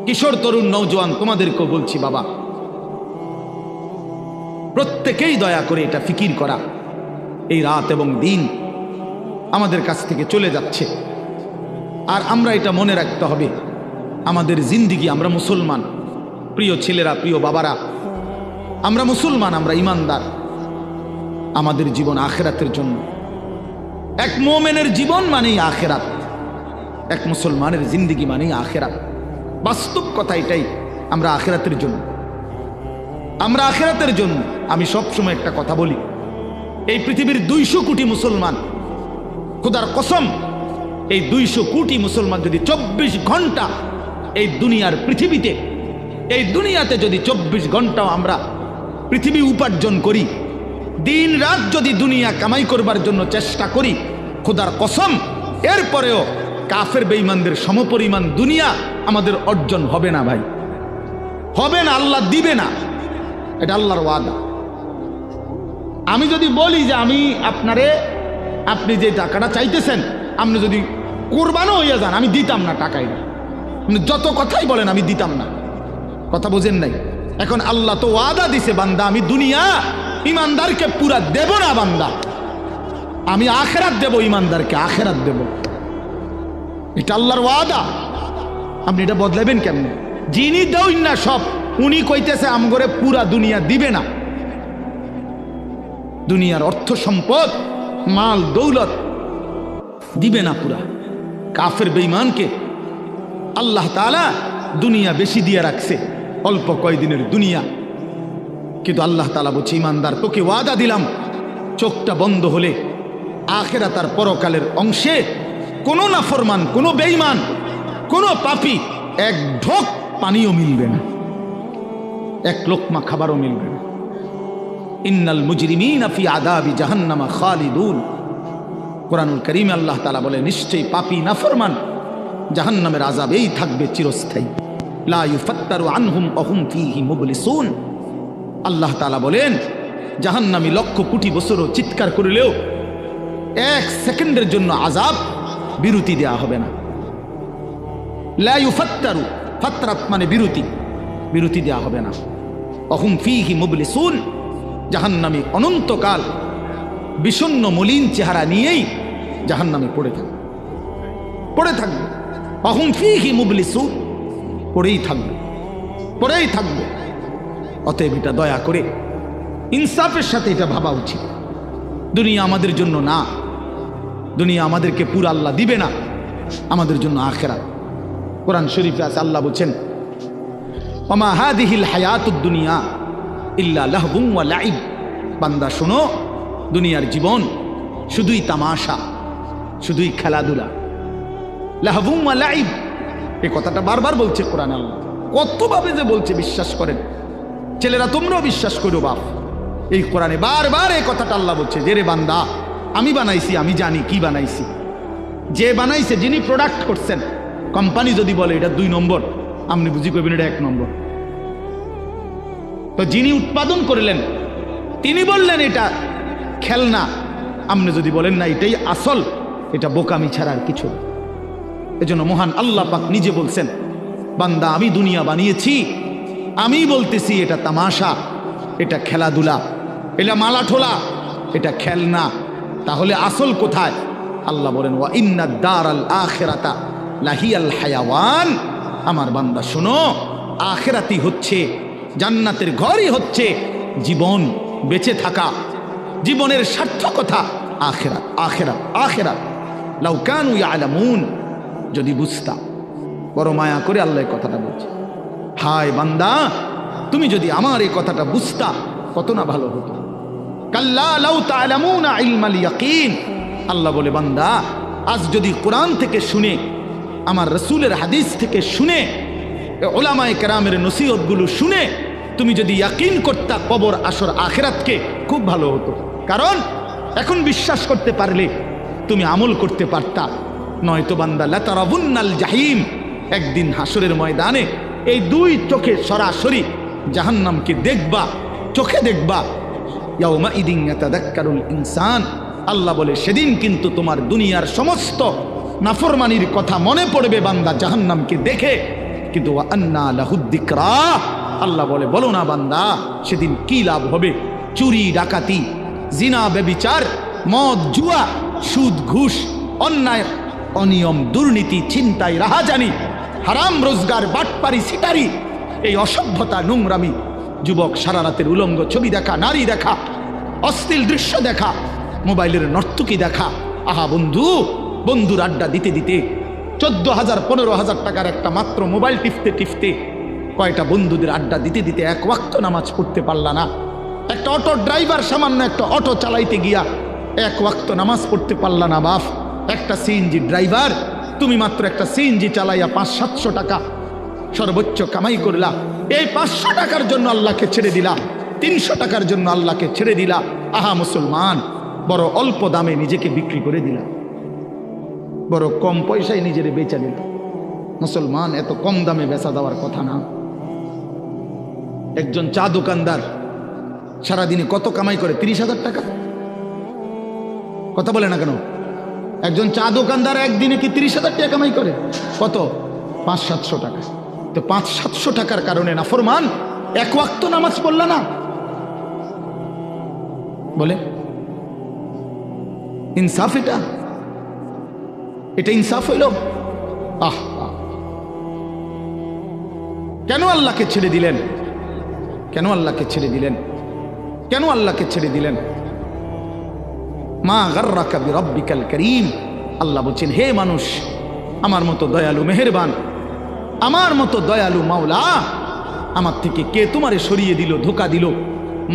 কিশোর তরুণ নওজোয়ান তোমাদেরকেও বলছি, বাবা, প্রত্যেকেই দয়া করে এটা ফিকির করা, এই রাত এবং দিন আমাদের কাছ থেকে চলে যাচ্ছে। আর আমরা এটা মনে রাখতে হবে, আমাদের জিন্দিগি, আমরা মুসলমান, প্রিয় ছেলেরা, প্রিয় বাবারা, আমরা মুসলমান, আমরা ইমানদার। আমাদের জীবন আখেরাতের জন্য। এক মুমিনের জীবন মানেই আখেরাত, এক মুসলমানের জিন্দিগি মানেই আখেরাত। বাস্তব কথা এটাই, আমরা আখেরাতের জন্য, আমরা আখেরাতের জন্য। আমি সবসময় একটা কথা বলি, এই পৃথিবীর 200 কোটি মুসলমান, খোদার কসম, এই 200 কোটি মুসলমান যদি 24 ঘন্টা এই দুনিয়ার পৃথিবীতে, এই দুনিয়াতে যদি 24 ঘন্টাও আমরা পৃথিবী উপার্জন করি, দিন রাত যদি দুনিয়া কামাই করবার জন্য চেষ্টা করি, খোদার কসম, এরপরেও কাফের বেঈমানদের সমপরিমাণ দুনিয়া আমাদের অর্জন হবে না ভাই, হবে না, আল্লাহ দিবে না, এটা আল্লাহর ওয়াদা। আমি যদি বলি যে আমি আপনারে, আপনি যে টাকাটা চাইতেছেন, আপনি যদি কোরবানও হইয়া যান, আমি দিতাম না টাকাই, যত কথাই বলেন আমি দিতাম না, কথা বোঝেন নাই। এখন আল্লাহ তো ওয়াদা দিছে, বান্দা আমি দুনিয়া ইমানদারকে পুরা দেব না, বান্দা আমি আখেরাত দেব, ইমানদারকে আখেরাত দেব, এটা আল্লাহর ওয়াদা। আপনি এটা বদলাবেন কেমনে? যিনি দেউন না সব, উনি কইতেছে আমগরে পুরা দুনিয়া দিবে না। দুনিয়ার অর্থ সম্পদ, মাল দৌলত দিবে না পুরা। কাফের বেঈমানকে আল্লাহ তাআলা দুনিয়া বেশি দিয়ে রাখছে, অল্প কয়দিনের দুনিয়া। কিন্তু আল্লাহ তাআলা বলছে, ইমানদার তোকে ওয়াদা দিলাম, চোখটা বন্ধ হলে আখিরাত আর পরকালের অংশে কোনো নাফরমান, কোনো বেঈমান, কোনো পাপী এক ঢোক পানিও মিলবে না, এক লোকমা খাবারও মিলবে না। ইন্নাল মুজরিমিনা ফি আযাবি জাহান্নামা খালিদুন। কোরআনুল কারীমে আল্লাহ তাআলা বলে, নিশ্চয়ই পাপী নাফরমান জাহান্নামের আযাবেই থাকবে চিরস্থায়ী। লা ইউফাত্তারু আনহুম ওয়া হুম ফীহি মুবলিসুন। আল্লাহ তাআলা বলেন, জাহান্নামী লক্ষ কোটি বছরও চিৎকার করলেও এক সেকেন্ডের জন্য আযাব বিরতি দেয়া হবে না। লা ইউফাত্তারু, ফাতরাত মানে বিরতি, বিরতি দেয়া হবে না। ওয়া হুম ফীহি মুবলিসুন, জাহান্নামী অনন্তকাল বিষণ্ণ মলিন চেহারা নিয়েই জাহান্নামে পড়ে থাকবে, পড়ে থাকবে। ওয়া হুম ফীহি মুবলিসুন, পড়েই থাকবে, পড়েই থাকবে। অতএব এটা দয়া করে ইনসাফের সাথে এটা ভাবা উচিত। দুনিয়া আমাদের জন্য না, দুনিয়া আমাদেরকে পুরো আল্লাহ দিবে না, আমাদের জন্য আখিরাত। কোরআন শরীফে আছে, আল্লাহ বলছেন, ওমা হাদিহিল হায়াতুদ দুনিয়া ইল্লা লাহবুম ওয়া লাইব। বান্দা শোনো, দুনিয়ার জীবন শুধুই তামাশা, শুধুই খেলাধুলা। লাহবুম ওয়া লাইব, এই কথাটা বারবার বলছে কোরআন। আল্লাহ কতভাবে যে বলছে বিশ্বাস করেন। ছেলেরা তোমরাও বিশ্বাস করো বাপ, এই কোরআনে বারবার এই কথাটা আল্লাহ বলছে যে রে বান্দা, আমি বানাইছি, আমি জানি কি বানাইছি। যে বানাইছে, যিনি প্রোডাক্ট করছেন, কোম্পানি যদি বলে এটা 2 নম্বর, আপনি বুঝি করবেন এটা 1 নম্বর। তো যিনি উৎপাদন করলেন তিনি বললেন এটা খেলনা, আপনি যদি বলেন না এটাই আসল, এটা বোকামি ছাড়া আর কিছু। এজন্য মহান আল্লাহ পাক নিজে বলছেন, বান্দা আমি দুনিয়া বানিয়েছি, আমি বলতেছি এটা তামাশা, এটা খেলাধুলা, এটা মালাঠোলা, এটা খেলনা। তাহলে আসল কোথায়? আল্লাহ বলেন, ওয়া ইন্নাদ দারাল আখিরাতা লাহিয়াল হায়াওয়ান। আমার বান্দা শোনো, আখিরাতি হচ্ছে, জান্নাতের ঘরই হচ্ছে জীবন, বেঁচে থাকা, জীবনের সার্থকতা আখিরাত, আখিরাত, আখিরাত। লাউ কানু ইয়ালামুন, যদি বুঝতাম। বড় মায়া করে আল্লাহ এই কথাটা বলছে। হায় বান্দা, তুমি যদি আমার এই কথাটা বুঝতা কত না ভালো হতো। কাল্লা লাউ তা'লামুনা ইলমাল ইয়াকিন। আল্লাহ বলে, বান্দা আজ যদি কোরআন থেকে শুনে, আমার রাসূলের হাদিস থেকে শুনে, উলামায়ে কেরামের নসিহতগুলো শুনে তুমি যদি ইয়াকিন করতা কবর, আসর, আখিরাতকে, খুব ভালো হতো। কারণ এখন বিশ্বাস করতে পারলে তুমি আমল করতে পারতা। নয়তো বান্দা লাতারাবুন্নাল জাহিম, একদিন হাসরের ময়দানে এই 2 চোখে সরাসরি জাহান্নামকে দেখবা, চোখে দেখবা। ইয়াউমা ইদিন ইয়াতাযাক্কারুল ইনসান। আল্লাহ বলে, সেদিন কিন্তু তোমার দুনিয়ার সমস্ত নাফরমানির কথা মনে পড়বে বান্দা জাহান্নামকে দেখে। কিন্তু ওয়া আন্না লাহুদ যিকরা। আল্লাহ বলে, বলো না বান্দা সেদিন কি লাভ হবে? চুরি, ডাকাতি, জিনা, ব্যভিচার, মদ, জুয়া, সুদ, ঘুষ, অন্যায়, অনিয়ম, দুর্নীতি, ছিনতাই, রাহাজানি, হারাম রোজগার, বাটপারি, সিটারি, এই অসভ্যতা, নোংরামি, যুবক সারা রাতের উলঙ্গ ছবি দেখা, নারী দেখা, অশ্লীল দৃশ্য দেখা, মোবাইলের নর্তকী দেখা। আহা বন্ধু, বন্ধুর আড্ডা দিতে দিতে 14,000 15,000 টাকার একটা মাত্র মোবাইল টিপতে টিপতে কয়টা বন্ধুদের আড্ডা দিতে দিতে 1 ওয়াক্ত নামাজ পড়তে পারলা না। একটা অটো ড্রাইভার সামান্য একটা অটো চালাইতে গিয়া 1 ওয়াক্ত নামাজ পড়তে পারলা না বাপ। একটা সিএনজি ড্রাইভার, তুমি মাত্র একটা সিএনজি চালাইয়া 500-700 টাকা সর্বোচ্চ কামাই করলা। এই 500 টাকার জন্য আল্লাহকে ছেড়ে দিলা, 300 টাকার জন্য আল্লাহকে ছেড়ে দিলা। আহা মুসলমান, বড় অল্প দামে নিজেকে বিক্রি করে দিলা, বড় কম পয়সায় নিজের বেচা দিলা। মুসলমান, এত কম দামে বেচা দেওয়ার কথা না। একজন চা দোকানদার সারাদিনে কত কামাই করে? 30,000 টাকা। কথা বলে না কেন? একজন চা দোকানদার একদিনে কি 30,000 টাকা কামাই করে? কত? 500-700 টাকা। তো 500-700 টাকার কারণে নাফরমান 1 ওয়াক্ত নামাজ পড়লা না। বলে ইনসাফ? এটা ইনসাফ হইল? আহ, কেন আল্লাহকে ছেড়ে দিলেন? কেন আল্লাহকে ছেড়ে দিলেন? কেন আল্লাহকে ছেড়ে দিলেন? মা গাররাকা বিরাব্বিকাল কারীম। আল্লাহ বলছেন, হে মানুষ, আমার মতো দয়ালু মেহেরবান, আমার মতো দয়ালু মাওলা, আমার থেকে কে তোমারে সরিয়ে দিল, ধোকা দিল?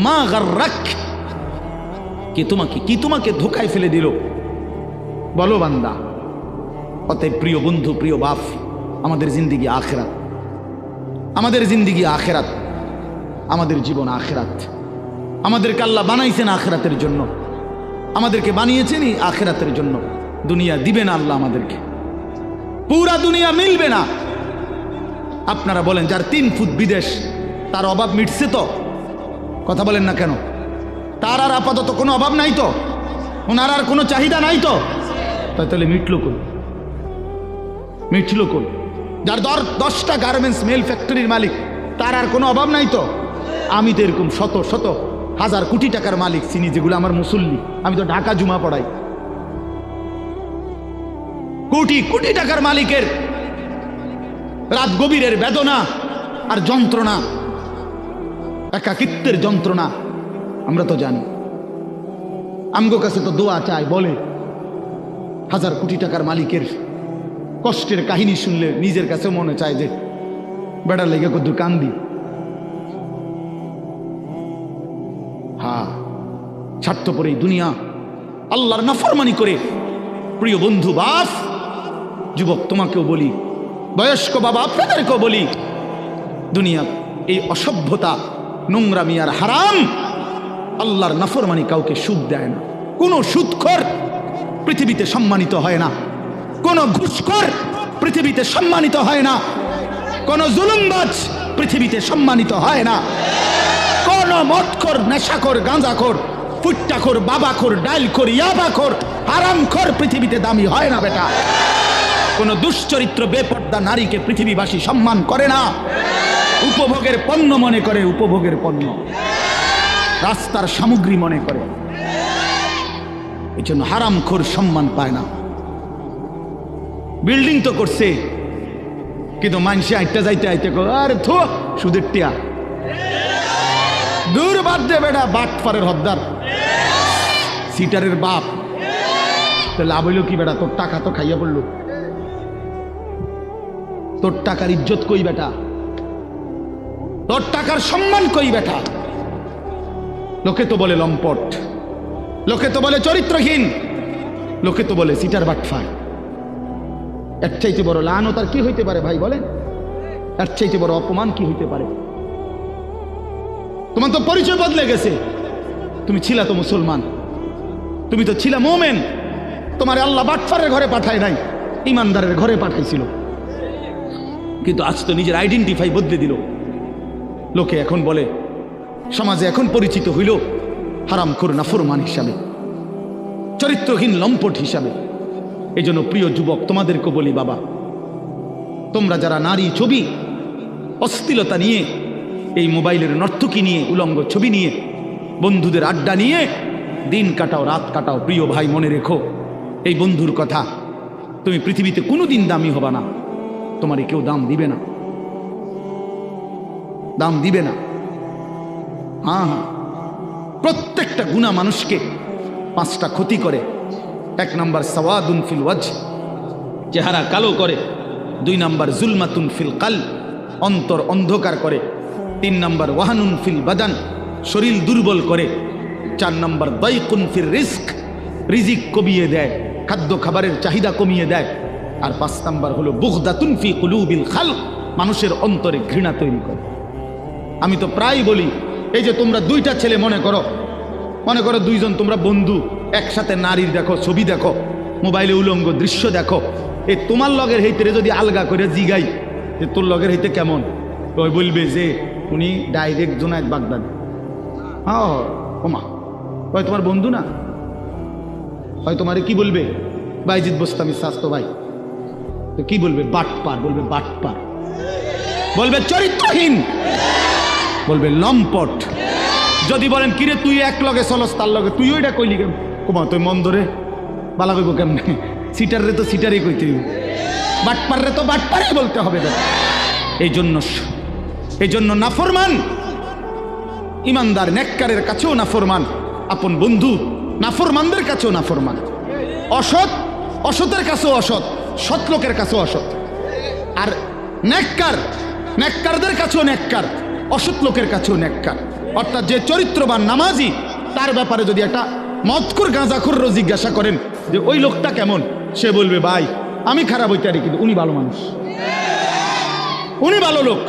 মা গাররাক, কি তোমাকে ধোকায় ফেলে দিল? বলো বান্দা। অতএব প্রিয় বন্ধু, প্রিয় বাপ, আমাদের জিন্দিগি আখিরাত, আমাদের জিন্দিগি আখিরাত, আমাদের জীবন আখিরাত। আমাদেরকে আল্লাহ বানাইছেন আখিরাতের জন্য। আমাদেরকে বানিয়েছেনই আখিরাতের জন্য। দুনিয়া দিবে না আল্লাহ আমাদেরকে, পুরা দুনিয়া মিলবে না। আপনারা বলেন যার 3 ফুট বিদেশ তার অভাব মিটছে তো? কথা বলেন না কেন? তার আর আপাতত কোনো অভাব নাই তো? ওনার আর কোনো চাহিদা নাই তো? তাহলে মিটল কোন? মিটল কোন? যার 10টা গার্মেন্টস মেল ফ্যাক্টরির মালিক তার আর কোনো অভাব নাই তো? আমি তো এরকম শত শত হাজার কোটি টাকার মালিক চিনি, যেগুলো আমার মুসল্লি। আমি তো ঢাকা জুমা পড়াই। কোটি কোটি টাকার মালিকের রাত গভীরের বেদনা আর যন্ত্রণা, একাকিত্বের যন্ত্রণা আমরা তো জানি। আমগো কাছে তো দোয়া চায়, বলে হাজার কোটি টাকার মালিকের কষ্টের কাহিনী শুনলে নিজের কাছে মনে চায় যে বেড়ার লেগে কত কান্দি। হ্যাঁ, স্বার্থপর এই দুনিয়া আল্লাহর নাফরমানি করে। প্রিয় বন্ধু, বাপ, যুবক তোমাকেও বলি, বয়স্ক বাবা আপনাদেরকেও বলি, দুনিয়া এই অসভ্যতা, নোংরামি আর হারাম, আল্লাহর নাফরমানি কাউকে সুখ দেয় না। কোনো সুদখোর পৃথিবীতে সম্মানিত হয় না, কোনো ঘুষখোর পৃথিবীতে সম্মানিত হয় না, কোনো জুলুমবাজ পৃথিবীতে সম্মানিত হয় না, কোনো মদখোর, নেশাখোর, গাঁজাখোর, ফুট্টাখোর, বাবাখোর, ডাইলখোর, ইয়াবাখোর, হারামখোর পৃথিবীতে দামি হয় না বেটা। কোন দুশ্চরিত্র বেপর্দা নারীকে পৃথিবীবাসী সম্মান করে না, উপভোগের পণ্য মনে করে, উপভোগের পণ্য, রাস্তার সামগ্রী মনে করে। এই জন্য হারামখোর সম্মান পায় না। বিল্ডিং তো করছে, কিন্তু মানুষে আইটা যাইতে আইতে আরে থো সুদের টিয়া, দূর বাদ দে বেটা, বাটপারের হদ্দার, সিটারের বাপ। লাভ হইল কি বেটা? তোর টাকা তো খাইয়া পড়লো, তোর টাকার ইজ্জত কই বেটা? তোর টাকার সম্মান কই বেটা? লোকে তো বলে লম্পট, লোকে তো বলে চরিত্রহীন, লোকে তো বলে সিটার বাটফার। এর চাইতে বড় লানত আর কি হইতে পারে ভাই বলেন? এর চাইতে বড় অপমান কি হইতে পারে? তোমার তো পরিচয় বদলে গেছে। তুমি ছিলা তো মুসলমান, তুমি তো ছিলা মোমেন। তোমার আল্লাহ বাটফারের ঘরে পাঠায় নাই, ইমানদারের ঘরে পাঠাইছিল। কিন্তু আজ তো নিজের আইডেন্টিফাই বদলে দিল। লোকে এখন বলে, সমাজে এখন পরিচিত হইল হারামখোর, নাফরমান হিসাবে, চরিত্রহীন, লম্পট হিসাবে। এই জন্য প্রিয় যুবক তোমাদেরকে বলি, বাবা, তোমরা যারা নারী ছবি, অশ্লীলতা নিয়ে, এই মোবাইলের নর্তকী নিয়ে, উলঙ্গ ছবি নিয়ে, বন্ধুদের আড্ডা নিয়ে দিন কাটাও, রাত কাটাও, প্রিয় ভাই মনে রেখো এই বন্ধুর কথা, তুমি পৃথিবীতে কোনোদিন দামি হবা না। তোমারই কেউ দাম দিবে না, দাম দিবে না। হ্যাঁ হ্যাঁ, প্রত্যেকটা গুনাহ মানুষকে 5টা ক্ষতি করে। 1 নাম্বার সাওয়াদুন ফিল ওয়াজহ, চেহারা কালো করে। 2 নাম্বার জুলমাতুন ফিল কালব, অন্তর অন্ধকার করে। 3 নাম্বার ওয়াহানুন ফিল বাদান, শরীর দুর্বল করে। 4 নাম্বার দাইকুন ফির রিজক, রিজিক কমিয়ে দেয়, খাদ্য খাবারের চাহিদা কমিয়ে দেয়। আর 5 নাম্বার হলো বুগদাতুন ফি কুলুবিল খালক, মানুষের অন্তরে ঘৃণা তৈরি করে। আমি তো প্রায় বলি, এই যে তোমরা 2টা ছেলে মনে করো 2 জন তোমরা বন্ধু, একসাথে নারীর দেখো, ছবি দেখো, মোবাইলে উলঙ্গ দৃশ্য দেখো, এই তোমার লগের হইতে যদি আলগা করে জিগাই যে তোর লগের হইতে কেমন, ওই বলবে যে উনি ডাইরেক্ট জুনায়েদ বাগদাদি। হ্যাঁ ওমা, ওই তোমার বন্ধু না, হয় তোমারে কি বলবে? বাইজিদ বোস্তামি স্বাস্থ্য ভাই। তো কি বলবে? বাটপার বলবে, বাটপার বলবে, চরিত্রহীন বলবে, লম্পট। যদি বলেন কিরে তুই এক লগে চলস, তার লগে তুই ওইটা কইলি কেন? কুমা তুই মন ধরে বালা কইব কেমনে? সিটার রে তো সিটারই কইতে, বাটপার রে তো বাটপারই বলতে হবে। এই জন্য নাফরমান ইমানদার নেককারের কাছেও নাফরমান, আপন বন্ধু নাফরমানদের কাছেও নাফরমান, অসৎ অসতের কাছেও অসৎ, সৎ লোকের কাছেও অসৎ। আর নেককারদের কাছেও নেককার, অসৎ লোকের কাছেও নেককার। অর্থাৎ যে চরিত্রবান নামাজি, তার ব্যাপারে যদি একটা মদখোর, গাঁজাখোরও জিজ্ঞাসা করেন যে ওই লোকটা কেমন, সে বলবে ভাই আমি খারাপ হইতে পারি, কিন্তু উনি ভালো মানুষ, উনি ভালো লোক,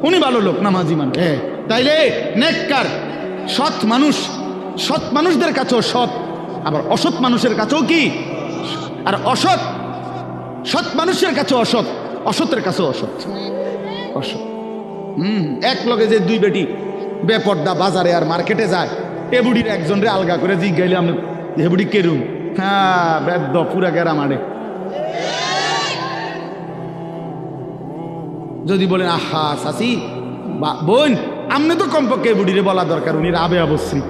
উনি ভালো লোক, নামাজি মানুষ। তাইলে নেককার সৎ মানুষদের কাছেও সৎ, আবার অসৎ মানুষের কাছেও কি, আর অসৎ সৎ মানুষের কাছে অসৎ, অসতের কাছেও অসৎ। অসৎ এক লগে যে দুই বেটি বেপর্দা বাজারে আর মার্কেটে যায়, এ বুড়ির একজন রে আলগা করে জিজ্ঞাইলে আমি হে বুড়ি কেরুম, হ্যাঁ বেদ্য পুরা গেরা মারে। যদি বলেন আহা চাচি বোন, আমনে তো কমপক্ষে বুড়িরে বলা দরকার, উনি রাবে অবশ্যই।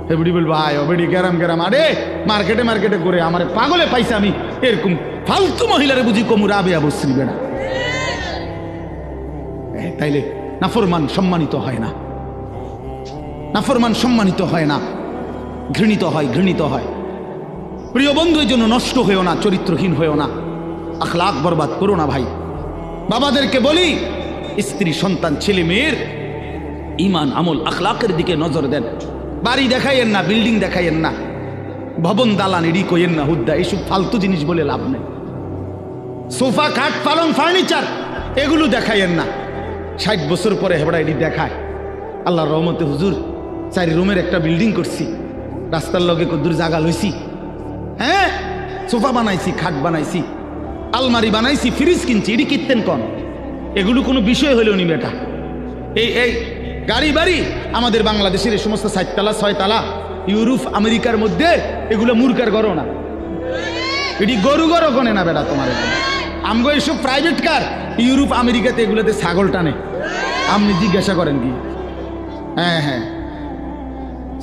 হে বুড়ি বলবো আয় বেড়ি গেরাম গেরাম, আরে মার্কেটে মার্কেটে করে আমার পাগলে পাইছে, আমি এরকম ফালতু মহিলারে বুঝি কমু রাবে অবশ্যই বেড়া। তাইলে নাফরমান সম্মানিত হয় না, নাফরমান সম্মানিত হয় না, ঘৃণিত হয়, ঘৃণিত হয়। প্রিয় বন্ধু, এই জন্য নষ্ট হয়েও না, চরিত্রহীন হয়েও না, আখলাক বরবাদ করো না ভাই। বাবাদেরকে বলি, স্ত্রী সন্তান ছেলে মেয়ের ইমান আমল আখলাকের দিকে নজর দেন। বাড়ি দেখাইয়েন না, বিল্ডিং দেখাইয়েন না, ভবন দালান এডি কইয়েন না, হুদ্দা এইসব ফালতু জিনিস বলে লাভ নেই। সোফা খাট পালং ফার্নিচার এগুলো দেখাইয়েন না। 60 বছর পরে হেবড়া এডি দেখায়। আল্লাহর রহমতে হুজুর 4 রুমের একটা বিল্ডিং করছি, রাস্তার লগে কদ্দুর জায়গা লইছি, হ্যাঁ সোফা বানাইছি, খাট বানাইছি, আলমারি বানাইছি, ফ্রিজ কিনছি, এডি কিনতেন কন? এগুলো কোনো বিষয় হলেও নি বেটা। এই গাড়ি বাড়ি আমাদের বাংলাদেশের এই সমস্ত 4 তালা 6 তালা ইউরোপ আমেরিকার মধ্যে এগুলো মূর্খার গড়ো না, এটি গরু গড়ো গনে না বেটা তোমার। আমগো এইসব প্রাইভেট কার ইউরোপ আমেরিকাতে এগুলোতে ছাগল টানে, আপনি জিজ্ঞাসা করেন কি? হ্যাঁ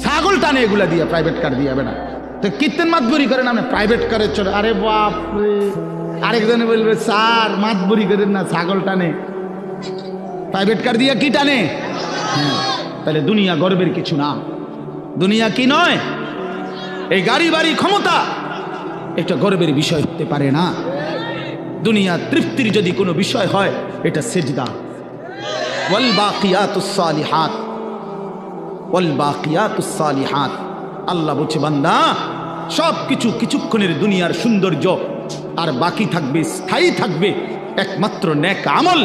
ছাগল টানে এগুলা দিয়ে, প্রাইভেট কার দিয়ে বেটা। তো কীর্তন মাতবরি করেন আপনি প্রাইভেট কারের চলে, আরে বাপ রে। আরেকজনে বলবে স্যার মাতবরি করেন না, ছাগল টানে, প্রাইভেট কার দিয়ে কি টানে? তাহলে দুনিয়া গর্বের কিছু না, দুনিয়া কি নয়, এই গাড়ি বাড়ি ক্ষমতা এটা গর্বের বিষয় হতে পারে না। দুনিয়া তৃপ্তির যদি কোনো বিষয় হয় এটা সিজদা। ওয়াল বাকিয়াতুস সালিহাত, ওয়াল বাকিয়াতুস সালিহাত। আল্লাহ বলছে বান্দা সব কিছু কিছুক্ষণের দুনিয়ার সৌন্দর্য, আর বাকি থাকবে, স্থায়ী থাকবে একমাত্র নেক আমল,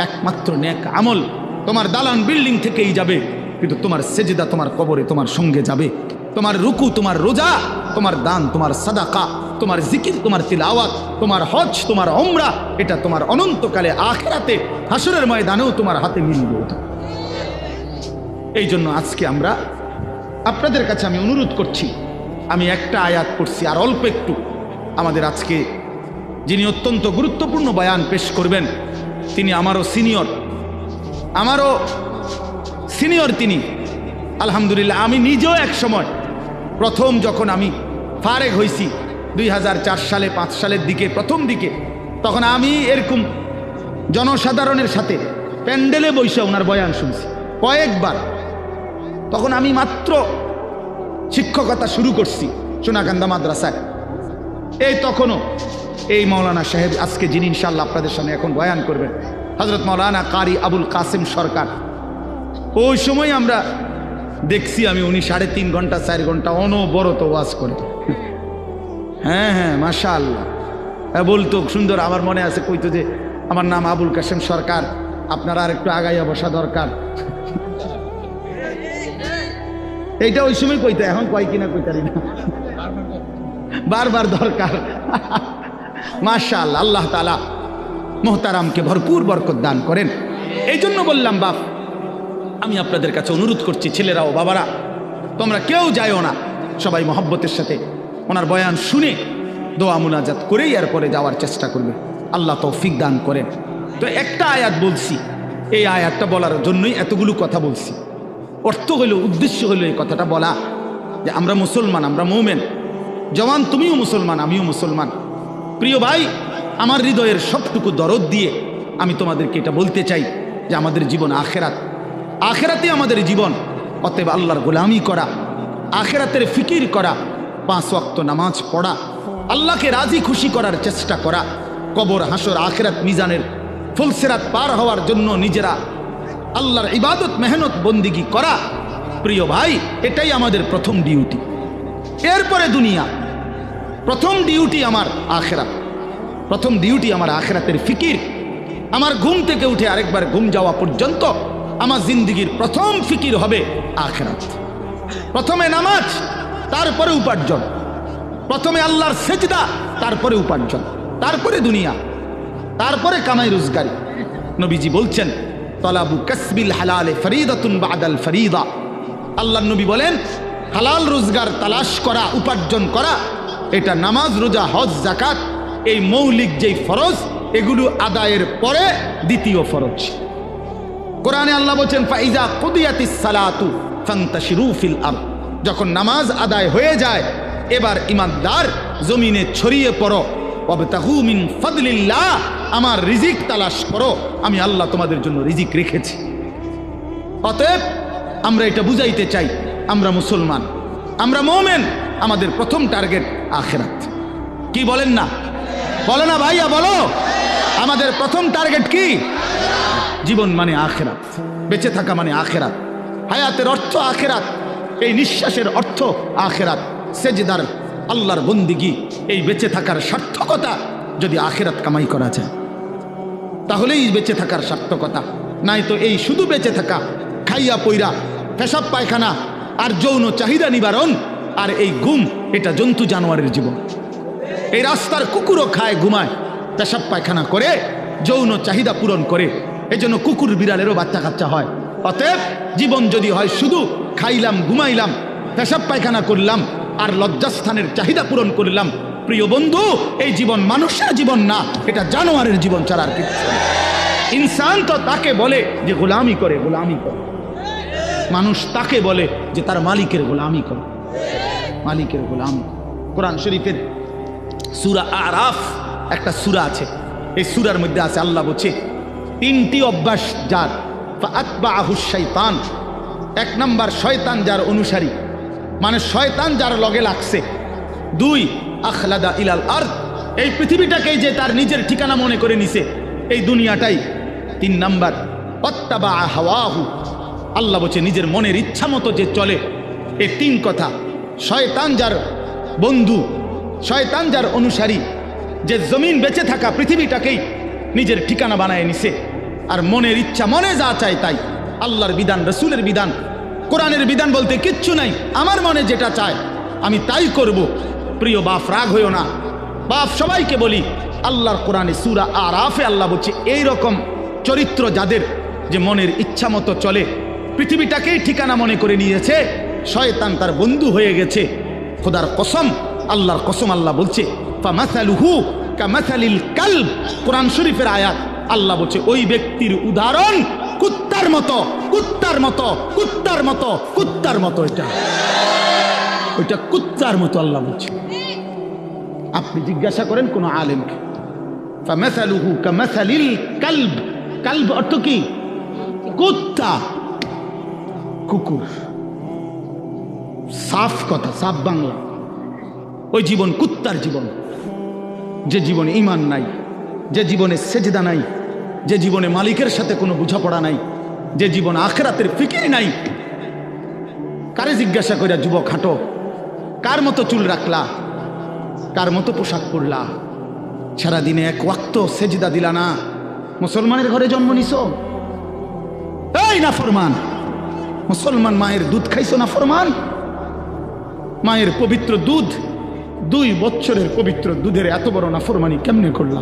একমাত্র নেক আমল। তোমার দালান বিল্ডিং থেকেই যাবে, কিন্তু তোমার সেজদা তোমার কবরে তোমার সঙ্গে যাবে। তোমার রুকু, তোমার রোজা, তোমার দান, তোমার সাদাকা, তোমার জিকির, তোমার তিলাওয়াত, তোমার হজ, তোমার উমরা, এটা তোমার অনন্তকালে আখিরাতে হাসরের ময়দানেও তোমার হাতে মিলবে। এই জন্য আজকে আমরা আপনাদের কাছে আমি অনুরোধ করছি, আমি একটা আয়াত পড়ছি আর অল্প একটু। আমাদের আজকে যিনি অত্যন্ত গুরুত্বপূর্ণ বয়ান পেশ করবেন, তিনি আমারও সিনিয়র তিনি আলহামদুলিল্লাহ। আমি নিজেও এক সময় প্রথম যখন আমি ফারেগ হয়েছি 2004 সালে 5 সালের দিকে, প্রথম দিকে, তখন আমি এরকম জনসাধারণের সাথে প্যান্ডেলে বসে ওনার বয়ান শুনছি কয়েকবার। তখন আমি মাত্র শিক্ষকতা শুরু করছি সোনাকান্দা মাদ্রাসায়। এই তখনও এই মৌলানা সাহেব আজকে যিনি ইনশাআল্লাহ আপনাদের সামনে এখন বয়ান করবেন, হযরত মাওলানা কারি আবুল কাসেম সরকার, ওই সময় আমরা দেখছি আমি উনি 3.5 ঘন্টা 4 ঘন্টা অনবরত ওয়াজ করে। হ্যাঁ মাশাআল্লাহ বলতো সুন্দর। আমার মনে আছে কইতো যে আমার নাম আবুল কাসেম সরকার, আপনারা আর একটু আগাইয়া বসা দরকার। এইটা ওই সময় কইতো, এখন কয় কিনা কইতারি না, বারবার দরকার। মাশাআল্লাহ, আল্লাহ তাআলা মোহতারামকে ভরপুর বরকত দান করেন। এই জন্য বললাম বাপ, আমি আপনাদের কাছে অনুরোধ করছি, ছেলেরাও বাবারা, তোমরা কেউ যাইও না, সবাই মহব্বতের সাথে ওনার বয়ান শুনে দোয়া মুনাজাত করেই এরপরে যাওয়ার চেষ্টা করবে। আল্লাহ তৌফিক দান করেন। তো একটা আয়াত বলছি, এই আয়াতটা বলার জন্যই এতগুলো কথা বলছি। অর্থ হলো, উদ্দেশ্য হলো এই কথাটা বলা যে আমরা মুসলমান, আমরা মুমিন। জওয়ান তুমিও মুসলমান, আমিও মুসলমান। প্রিয় ভাই, আমার হৃদয়ের সবটুকু দরদ দিয়ে আমি তোমাদেরকে এটা বলতে চাই যে আমাদের জীবন আখেরাত, আখেরাতে আমাদের জীবন। অতএব আল্লাহর গোলামি করা, আখেরাতের ফিকির করা, 5 ওয়াক্ত নামাজ পড়া, আল্লাহকে রাজি খুশি করার চেষ্টা করা, কবর হাসর আখেরাত মিজানের ফুলসিরাত পার হওয়ার জন্য নিজেরা আল্লাহর ইবাদত মেহনত বন্দিগি করা। প্রিয় ভাই, এটাই আমাদের প্রথম ডিউটি। এরপরে দুনিয়া। প্রথম ডিউটি আমার আখেরাত, প্রথম ডিউটি আমার আখেরাতের ফিকির। আমার ঘুম থেকে উঠে আরেকবার ঘুম যাওয়া পর্যন্ত আমার জিন্দিগির প্রথম ফিকির হবে আখেরাত। প্রথমে নামাজ, তারপরে উপার্জন। প্রথমে আল্লাহর সেজদা, তারপরে উপার্জন, তারপরে দুনিয়া, তারপরে কামাই রোজগারি। নবীজি বলছেন তলাবু কাসবিল হালালে ফরিদাতুন বাদাল ফরিদা। আল্লাহর নবী বলেন হালাল রোজগার তালাশ করা, উপার্জন করা, এটা নামাজ, রোজা, হজ, যাকাত, এই মৌলিক যেই ফরজ, এগুলো আদায়ের পরে দ্বিতীয় ফরজ। কোরআনে আল্লাহ বলছেন ফাইজা কুদিয়াতিস সালাতু ফান্তাশিরু ফিল আরদ। যখন নামাজ আদায় হয়ে যায়, এবার ইমানদার জমিনে ছড়িয়ে পড়ো, ওয়াবতাগু মিন ফাদলিল্লাহ, আমার রিজিক তালাশ করো, আমি আল্লাহ তোমাদের জন্য রিজিক রেখেছি। অতএব আমরা এটা বুঝাইতে চাই, আমরা মুসলমান, আমরা মুমিন, আমাদের প্রথম টার্গেট আখিরাত। কি বলেন না? বলো না ভাইয়া, বলো। আমাদের প্রথম টার্গেট কি? জীবন মানে আখিরাত, বেঁচে থাকা মানে আখিরাত, হায়াতের অর্থ আখিরাত, এই নিঃশ্বাসের অর্থ আখিরাত, সেজদার আল্লাহর বন্দিগি, এই বেঁচে থাকার সার্থকতা যদি আখিরাত কামাই করা যায় তাহলেই বেঁচে থাকার সার্থকতা। নাই তো এই শুধু বেঁচে থাকা, খাইয়া পইরা, পেশাব পায়খানা আর যৌন চাহিদা নিবারণ আর এই ঘুম, এটা জন্তু জানোয়ারের জীবন। এই রাস্তার কুকুরও খায়, ঘুমায়, পেশাব পায়খানা করে, যৌন চাহিদা পূরণ করে। এই জন্য কুকুর বিড়ালেরও বাচ্চা কাচ্চা হয়। অতএব জীবন যদি হয় শুধু খাইলাম, ঘুমাইলাম, পেশাব পায়খানা করলাম আর লজ্জাস্থানের চাহিদা পূরণ করলাম, প্রিয় বন্ধু, এই জীবন মানুষের জীবন না, এটা জানোয়ারের জীবন ছাড়া আর কিছু। ইনসান তো তাকে বলে যে গোলামি করে, গোলামি করে। মানুষ তাকে বলে যে তার মালিকের গোলামি করে, মালিকের গোলামি। কোরআন শরীফের সূরা আরাফ একটা সূরা আছে, এই সূরার মধ্যে আছে আল্লাহ বলছে তিনটি অভ্যাস যার, ফাআতবাহুশ শাইতান। এক নাম্বার, শয়তান যার অনুসারী, মানে শয়তান যার লগে লাগছে। দুই, আখলাদা ইলাল আরদ, এই পৃথিবীটাকেই যে তার নিজের ঠিকানা মনে করে নিছে, এই দুনিয়াটাই। তিন নাম্বার, অত্তাবা হাওয়াহু, আল্লাহ বলছে নিজের মনের ইচ্ছা মতো যে চলে। এই তিন কথা, শয়তান যার বন্ধু, শয়তান যার অনুসারী, যে জমিন বেঁচে থাকা পৃথিবীটাকেই নিজের ঠিকানা বানায় নিছে, আর মনের ইচ্ছা, মনে যা চায় তাই। আল্লাহর বিধান, রসুলের বিধান, কোরআনের বিধান বলতে কিচ্ছু নাই, আমার মনে যেটা চায় আমি তাই করব। প্রিয় বাপ, রাগ হইও না, বাপ সবাইকে বলি, আল্লাহর কোরআনে সূরা আরাফে আল্লাহ বলছে এইরকম চরিত্র যাদের, যে মনের ইচ্ছা মতো চলে, পৃথিবীটাকেই ঠিকানা মনে করে নিয়েছে, শয়তান তার বন্ধু হয়ে গেছে। খোদার কসম, আল্লাহর কসম, আল্লাহ বলছে ফামাসালুহু কামাসালিল কালব। কোরআন শরীফের আয়াত, আল্লাহ বলছে ওই ব্যক্তির উদাহরণ কুত্তার মতো, কুত্তার মতো, কুত্তার মতো, কুত্তার মতো। এটা ওইটা কুত্তার মতো আল্লাহ বলছে। আপনি জিজ্ঞাসা করেন কোন আলেমকে, ফামাসালুহু কামাসালিল কালব। কালব অর্থ কি? কুত্তা, কুকুর। সাফ কথা, সাফ বাংলা। ওই জীবন কুত্তার জীবন, যে জীবনে ঈমান নাই, যে জীবনে সেজদা নাই, যে জীবনে মালিকের সাথে কোনো বোঝাপড়া নাই, যে জীবন আখিরাতের ফিকির নাই। কারে জিজ্ঞাসা কইরা যুবক হাঁটো, কার মতো চুল রাখলা, কার মতো পোশাক পরলা, সারাদিনে এক ওয়াক্ত সেজদা দিলা না, মুসলমানের ঘরে জন্ম নিছো? এই নাফরমান মুসলমান, মায়ের দুধ খাইছো নাফরমান? মায়ের পবিত্র দুধ, 2 বছরের পবিত্র দুধের এত বড় নাফরমানি কেমনে করলা?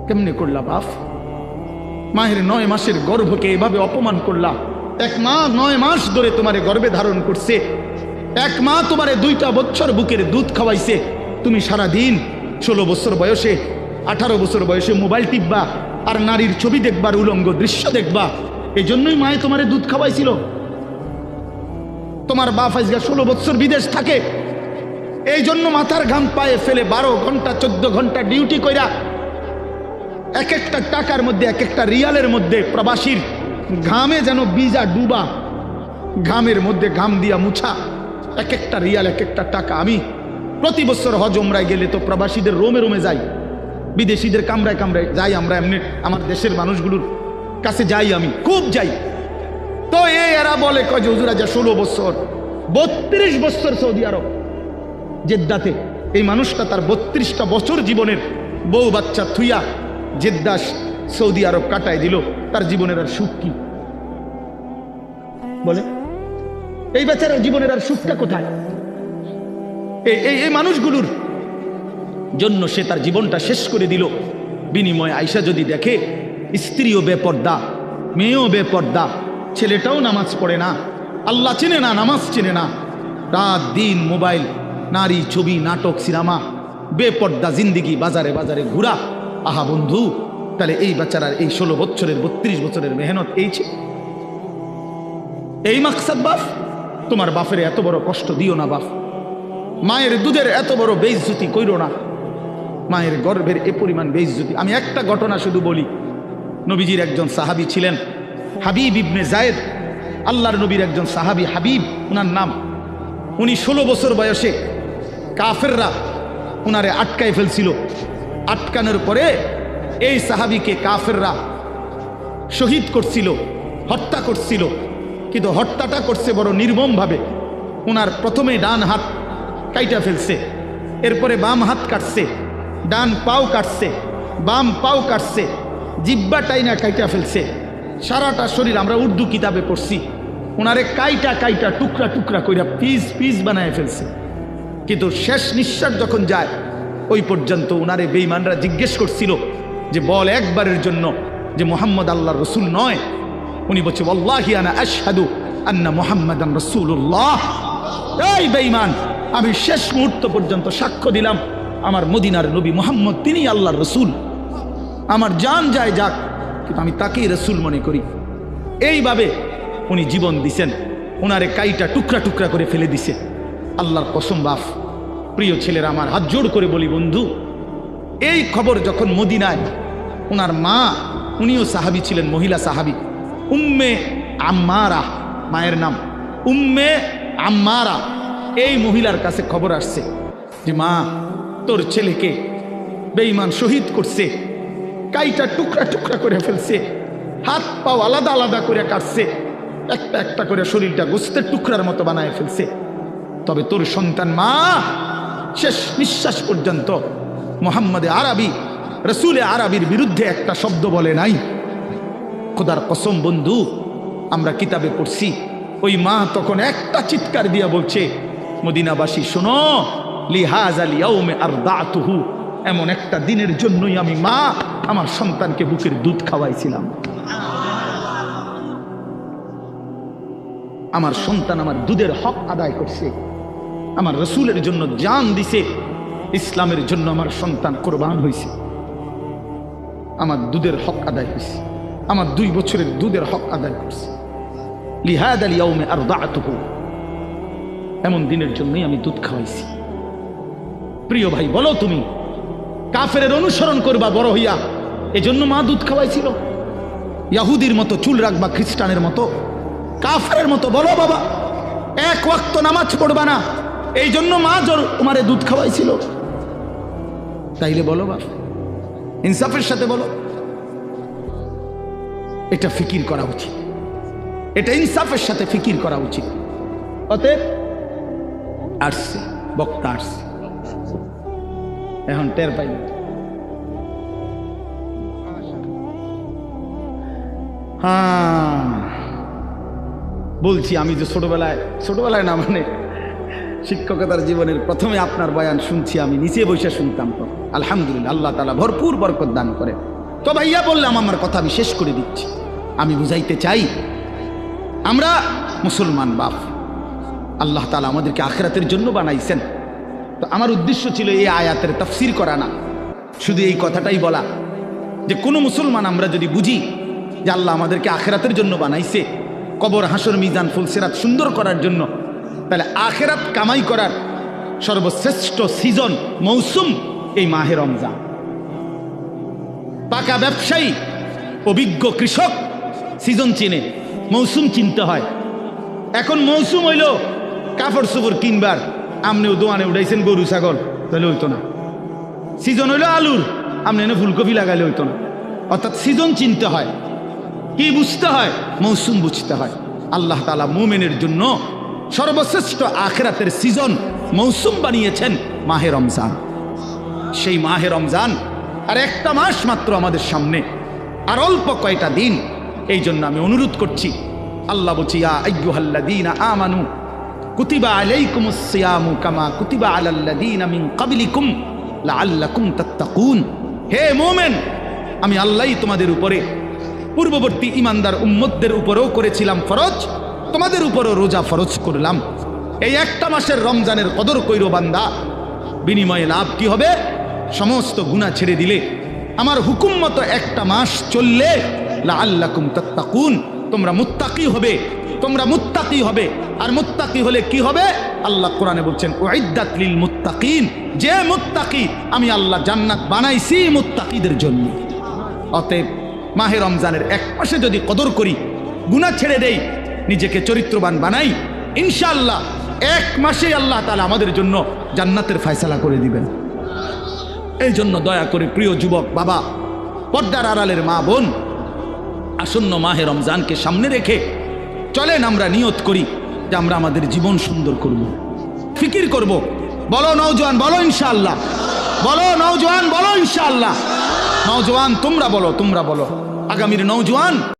কেমনে করলা বাপ? মায়ের 9 মাসের গর্ভকে এভাবে অপমান করলা। এক মা 9 মাস ধরে তোমারে গর্ভে ধারণ করছে, এক মা তোমারে 2টা বছর বুকের দুধ খাওয়াইছে। তুমি সারাদিন 16 বছর বয়সে, 18 বছর বয়সে মোবাইল টিপবা আর নারীর ছবি দেখবার, উলঙ্গ দৃশ্য দেখবা। এই জন্যই মায়ে তোমারে দুধ খাওয়াইছিল। তোমার বাপ আজকে 16 বছর বিদেশ থাকে, এই জন্য মাথার ঘাম পায়ে ফেলে 12 ঘন্টা 14 ঘন্টা ডিউটি কইরা এক একটা টাকার মধ্যে, এক একটা রিয়ালের মধ্যে প্রবাসীর ঘামে যেন বিজা ডুবা, ঘামের মধ্যে ঘাম দিয়া মুছা, এক একটা রিয়াল, এক একটা টাকা। আমি প্রতি বছর হজ উমরায় গেলে তো প্রবাসীদের রোমে রোমে যাই, বিদেশিদের কামরায় কামরায় যাই। আমরা এমনি আমার দেশের মানুষগুলোর কাছে যাই, আমি খুব যাই। তো এরা বলে কয় যে হুজুর আজ 16 বছর, 32 বছর সৌদি আরব জেদ্দাতে। এই মানুষটা তার 32টা বছর জীবনের বউ বাচ্চা থুইয়া জেদ্দা সৌদি আরব কাটায় দিল, তার জীবনের আর সুখ কি বলে? এই বেচারার জীবনের আর সুখটা কোথায়? এই মানুষগুলোর জন্য সে তার জীবনটা শেষ করে দিল। বিনিময়ে আয়সা যদি দেখে স্ত্রীও বেপর্দা, মেয়েও বেপর্দা, ছেলেটাও নামাজ পড়ে না, আল্লাহ চেনে না, নামাজ চেনে না, রাত দিন মোবাইল, নারী, ছবি, নাটক, সিনেমা, বেপর্দা জিন্দিগি, বাজারে বাজারে ঘুরা। আহা বন্ধু, তাহলে এই বেচারার এই 16 বছরের 32 বছরের মেহনত এই মাকসাদ বাপ? তোমার বাপের এত বড় কষ্ট দিও না বাপ। মায়ের দুধের এত বড় বেইজ্জতি কইরো না। মায়ের গর্ভের এ পরিমাণ বেইজ্জতি। আমি একটা ঘটনা শুধু বলি। নবীজির একজন সাহাবী ছিলেন হাবিব ইবনে জায়েদ, আল্লাহর নবীর একজন সাহাবী হাবিব উনার নাম। উনি 16 বছর বয়সে কাফেররা উনারে আটকায় ফেলছিল। আটকানোর পরে এই সাহাবীকে কাফেররা শহীদ করছিল, হত্যা করছিল। কিন্তু হত্যাটা করছে বড় নির্মমভাবে। উনার প্রথমে ডান হাত কাইটা ফেলছে, এরপরে বাম হাত কাটছে, ডান পাও কাটছে, বাম পাও কাটছে, জিব্বা টাইনা কাইটা ফেলছে, সারাটা শরীর। আমরা উর্দু কিতাবে পড়ছি উনারে কাইটা কাইটা টুকরা টুকরা কইরা পিস পিস বানায় ফেলছে। কিন্তু শেষ নিঃশ্বাস যখন যায় ওই পর্যন্ত উনারে বেঈমানরা জিজ্ঞেস করছিল যে বল একবারের জন্য যে মুহাম্মদ আল্লাহর রসুল নয়। উনি বলছে ওয়াল্লাহি আনা আশহাদু আন্না মুহাম্মাদান রাসূলুল্লাহ। এই বেঈমান, আমি শেষ মুহূর্ত পর্যন্ত সাক্ষ্য দিলাম আমার মদিনার নবী মুহাম্মদ তিনি আল্লাহর রসুল। আমার জান যায় যাক, কিন্তু আমি তাকেই রসুল মনে করি। এইভাবে উনি জীবন দিছেন। ওনারে কাইটা টুকরা টুকরা করে ফেলে দিছে। আল্লাহর কসম বাপ, প্রিয় ছেলেরা, আমার হাত জোড় করে বলি বন্ধু, এই খবর যখন মদিনায় ওনার মা, উনিও সাহাবী ছিলেন, মহিলা সাহাবী, উম্মে আম্মারা মায়ের নাম, উম্মে আম্মারা, এই মহিলার কাছে খবর আসছে যে মা, তোর ছেলেকে বেঈমান শহীদ করছে, কাইটা টুকরা টুকরা করে ফেলছে, হাত পাও আলাদা আলাদা করে কাটছে, একটা একটা করে শরীরটা গোস্তের টুকরার মতো বানায় ফেলছে। তবে তোর সন্তান মা শেষ নিঃশ্বাস পর্যন্ত মুহাম্মদে আরবি, রসুলে আরবির বিরুদ্ধে একটা শব্দ বলে নাই। খোদার কসম বন্ধু, আমরা কিতাবে পড়ছি ওই মা তখন একটা চিৎকার দিয়া বলছে, মদিনাবাসী শোনো, লিহাযাল ইয়াউমে আরদাতুহু, এমন একটা দিনের জন্যই আমি মা আমার সন্তানকে বুকের দুধ খাওয়াইছিলাম। আমার সন্তান আমার দুধের হক আদায় করছে, আমার রসুলের জন্য জান দিছে, ইসলামের জন্য আমার সন্তান কোরবান হয়েছে, আমার দুধের হক আদায় হয়েছে, আমার 2 বছরের দুধের হক আদায় করছে। লিহাযাল ইয়াউমে আরদাতুহু, এমন দিনের জন্যই আমি দুধ খাওয়াইছি। প্রিয় ভাই, বলো তুমি কাফেরের অনুসরণ করবা বড় হইয়া, এজন্য মা দুধ খাওয়াইছিল? ইহুদির মতো চুল রাখবা, খ্রিস্টানের মতো, কাফেরের মতো বলো বাবা এক ওয়াক্ত নামাজ পড়বা না, এই জন্য মা তোমারে দুধ খাওয়াইছিল? তাইলে বলো বাপ, ইনসাফের সাথে বলো। এটা ফিকির করা উচিত, এটা ইনসাফের সাথে ফিকির করা উচিত। অতএব আসছে বক্তা, আসছে, এখন টের পাই। হ্যাঁ বলছি, আমি যে ছোটবেলায় না, মানে শিক্ষকতার জীবনের প্রথমে আপনার বয়ান শুনছি, আমি নিচে বসে শুনতাম। তো আলহামদুলিল্লাহ, আল্লাহ তাআলা ভরপুর বরকত দান করে। তো ভাইয়া বললাম, আমার কথা আমি শেষ করে দিচ্ছি। আমি বুঝাইতে চাই, আমরা মুসলমান বাপ, আল্লাহ তাআলা আমাদেরকে আখিরাতের জন্য বানাইছেন। তো আমার উদ্দেশ্য ছিল এই আয়াতের তাফসীর করা না, শুধু এই কথাটাই বলা যে কোনো মুসলমান আমরা যদি বুঝি যে আল্লাহ আমাদেরকে আখিরাতের জন্য বানাইছে, কবর, হাসর, মিজান, ফুলসিরাত সুন্দর করার জন্য, তাহলে আখিরাত কামাই করার সর্বশ্রেষ্ঠ সিজন, মৌসুম এই মাহে রমজান। পাকা ব্যবসায়ী, অভিজ্ঞ কৃষক সিজন চিনে, মৌসুম চিনতে হয়। এখন মৌসুম হইল কাপড় চোপড় কিনবার, আপনিও দোয়ানে উঠাইছেন গরু ছাগল, তাহলে হইতো না। সিজন হইল আলুর, আপনি এনে ফুলকপি লাগাইলে হইতো না। অর্থাৎ সিজন চিনতে হয়। কি বুঝতে হয়? মৌসুম বুঝতে হয়। আল্লাহ তাআলা মুমিনের জন্য সর্বশ্রেষ্ঠ আখিরাতের সিজন, মৌসুম বানিয়েছেন মাহে রমজান। সেই মাহে রমজান আর একটা মাস মাত্র আমাদের সামনে, আর অল্প কয়টা দিন। এই জন্য আমি অনুরোধ করছি, আল্লাহ বলছি, ইয়া আইয়ুহাল্লাযীনা আমানু কুতিবা আলাইকুমুস সিয়ামু কামা কুতিবা আলাল্লাযীনা মিন ক্বাবলিকুম লাআল্লাকুম তাত্তাকুন। হে মুমিন, আমি আল্লাহই তোমাদের উপরে পূর্ববর্তী ইমানদার উম্মতদের উপরেও করেছিলাম ফরজ, তোমাদের উপরও রোজা ফরজ করলাম। এই একটা মাসের রমজানের কদর কইরো বান্দা, বিনিময়ে লাভ কি হবে? সমস্ত গুনাহ ছেড়ে দিলে, আমার হুকুম মতো একটা মাস চললে লাআল্লাকুম তাত্তাকুন, তোমরা মুত্তাকি হবে, তোমরা মুত্তাকি হবে। আর মুত্তাকি হলে কি হবে? আল্লাহ কোরআনে বলছেন উইদ্দাত লিল মুত্তাকিন, যে মুত্তাকি আমি আল্লাহ জান্নাত বানাইছি মুত্তাকিদের জন্য। অতএব মাহে রমজানের এক মাসে যদি কদর করি, গুনাহ ছেড়ে দেই, নিজেকে চরিত্রবান বানাই, ইনশাআল্লাহ এক মাসে আল্লাহ তাআলা আমাদের জন্য জান্নাতের ফয়সালা করে দিবেন। এই জন্য দয়া করে প্রিয় যুবক বাবা, পর্দার আড়ালের মা বোন, আসন্ন মাহে রমজানকে সামনে রেখে চলেন আমরা নিয়ত করি যে আমরা আমাদের জীবন সুন্দর করব, ফিকির করব। বলো নওজোয়ান, বলো ইনশাআল্লাহ, বলো নওজোয়ান, বলো ইনশাআল্লাহ। নওজোয়ান তোমরা বলো, তোমরা বলো, আগামীর নওজোয়ান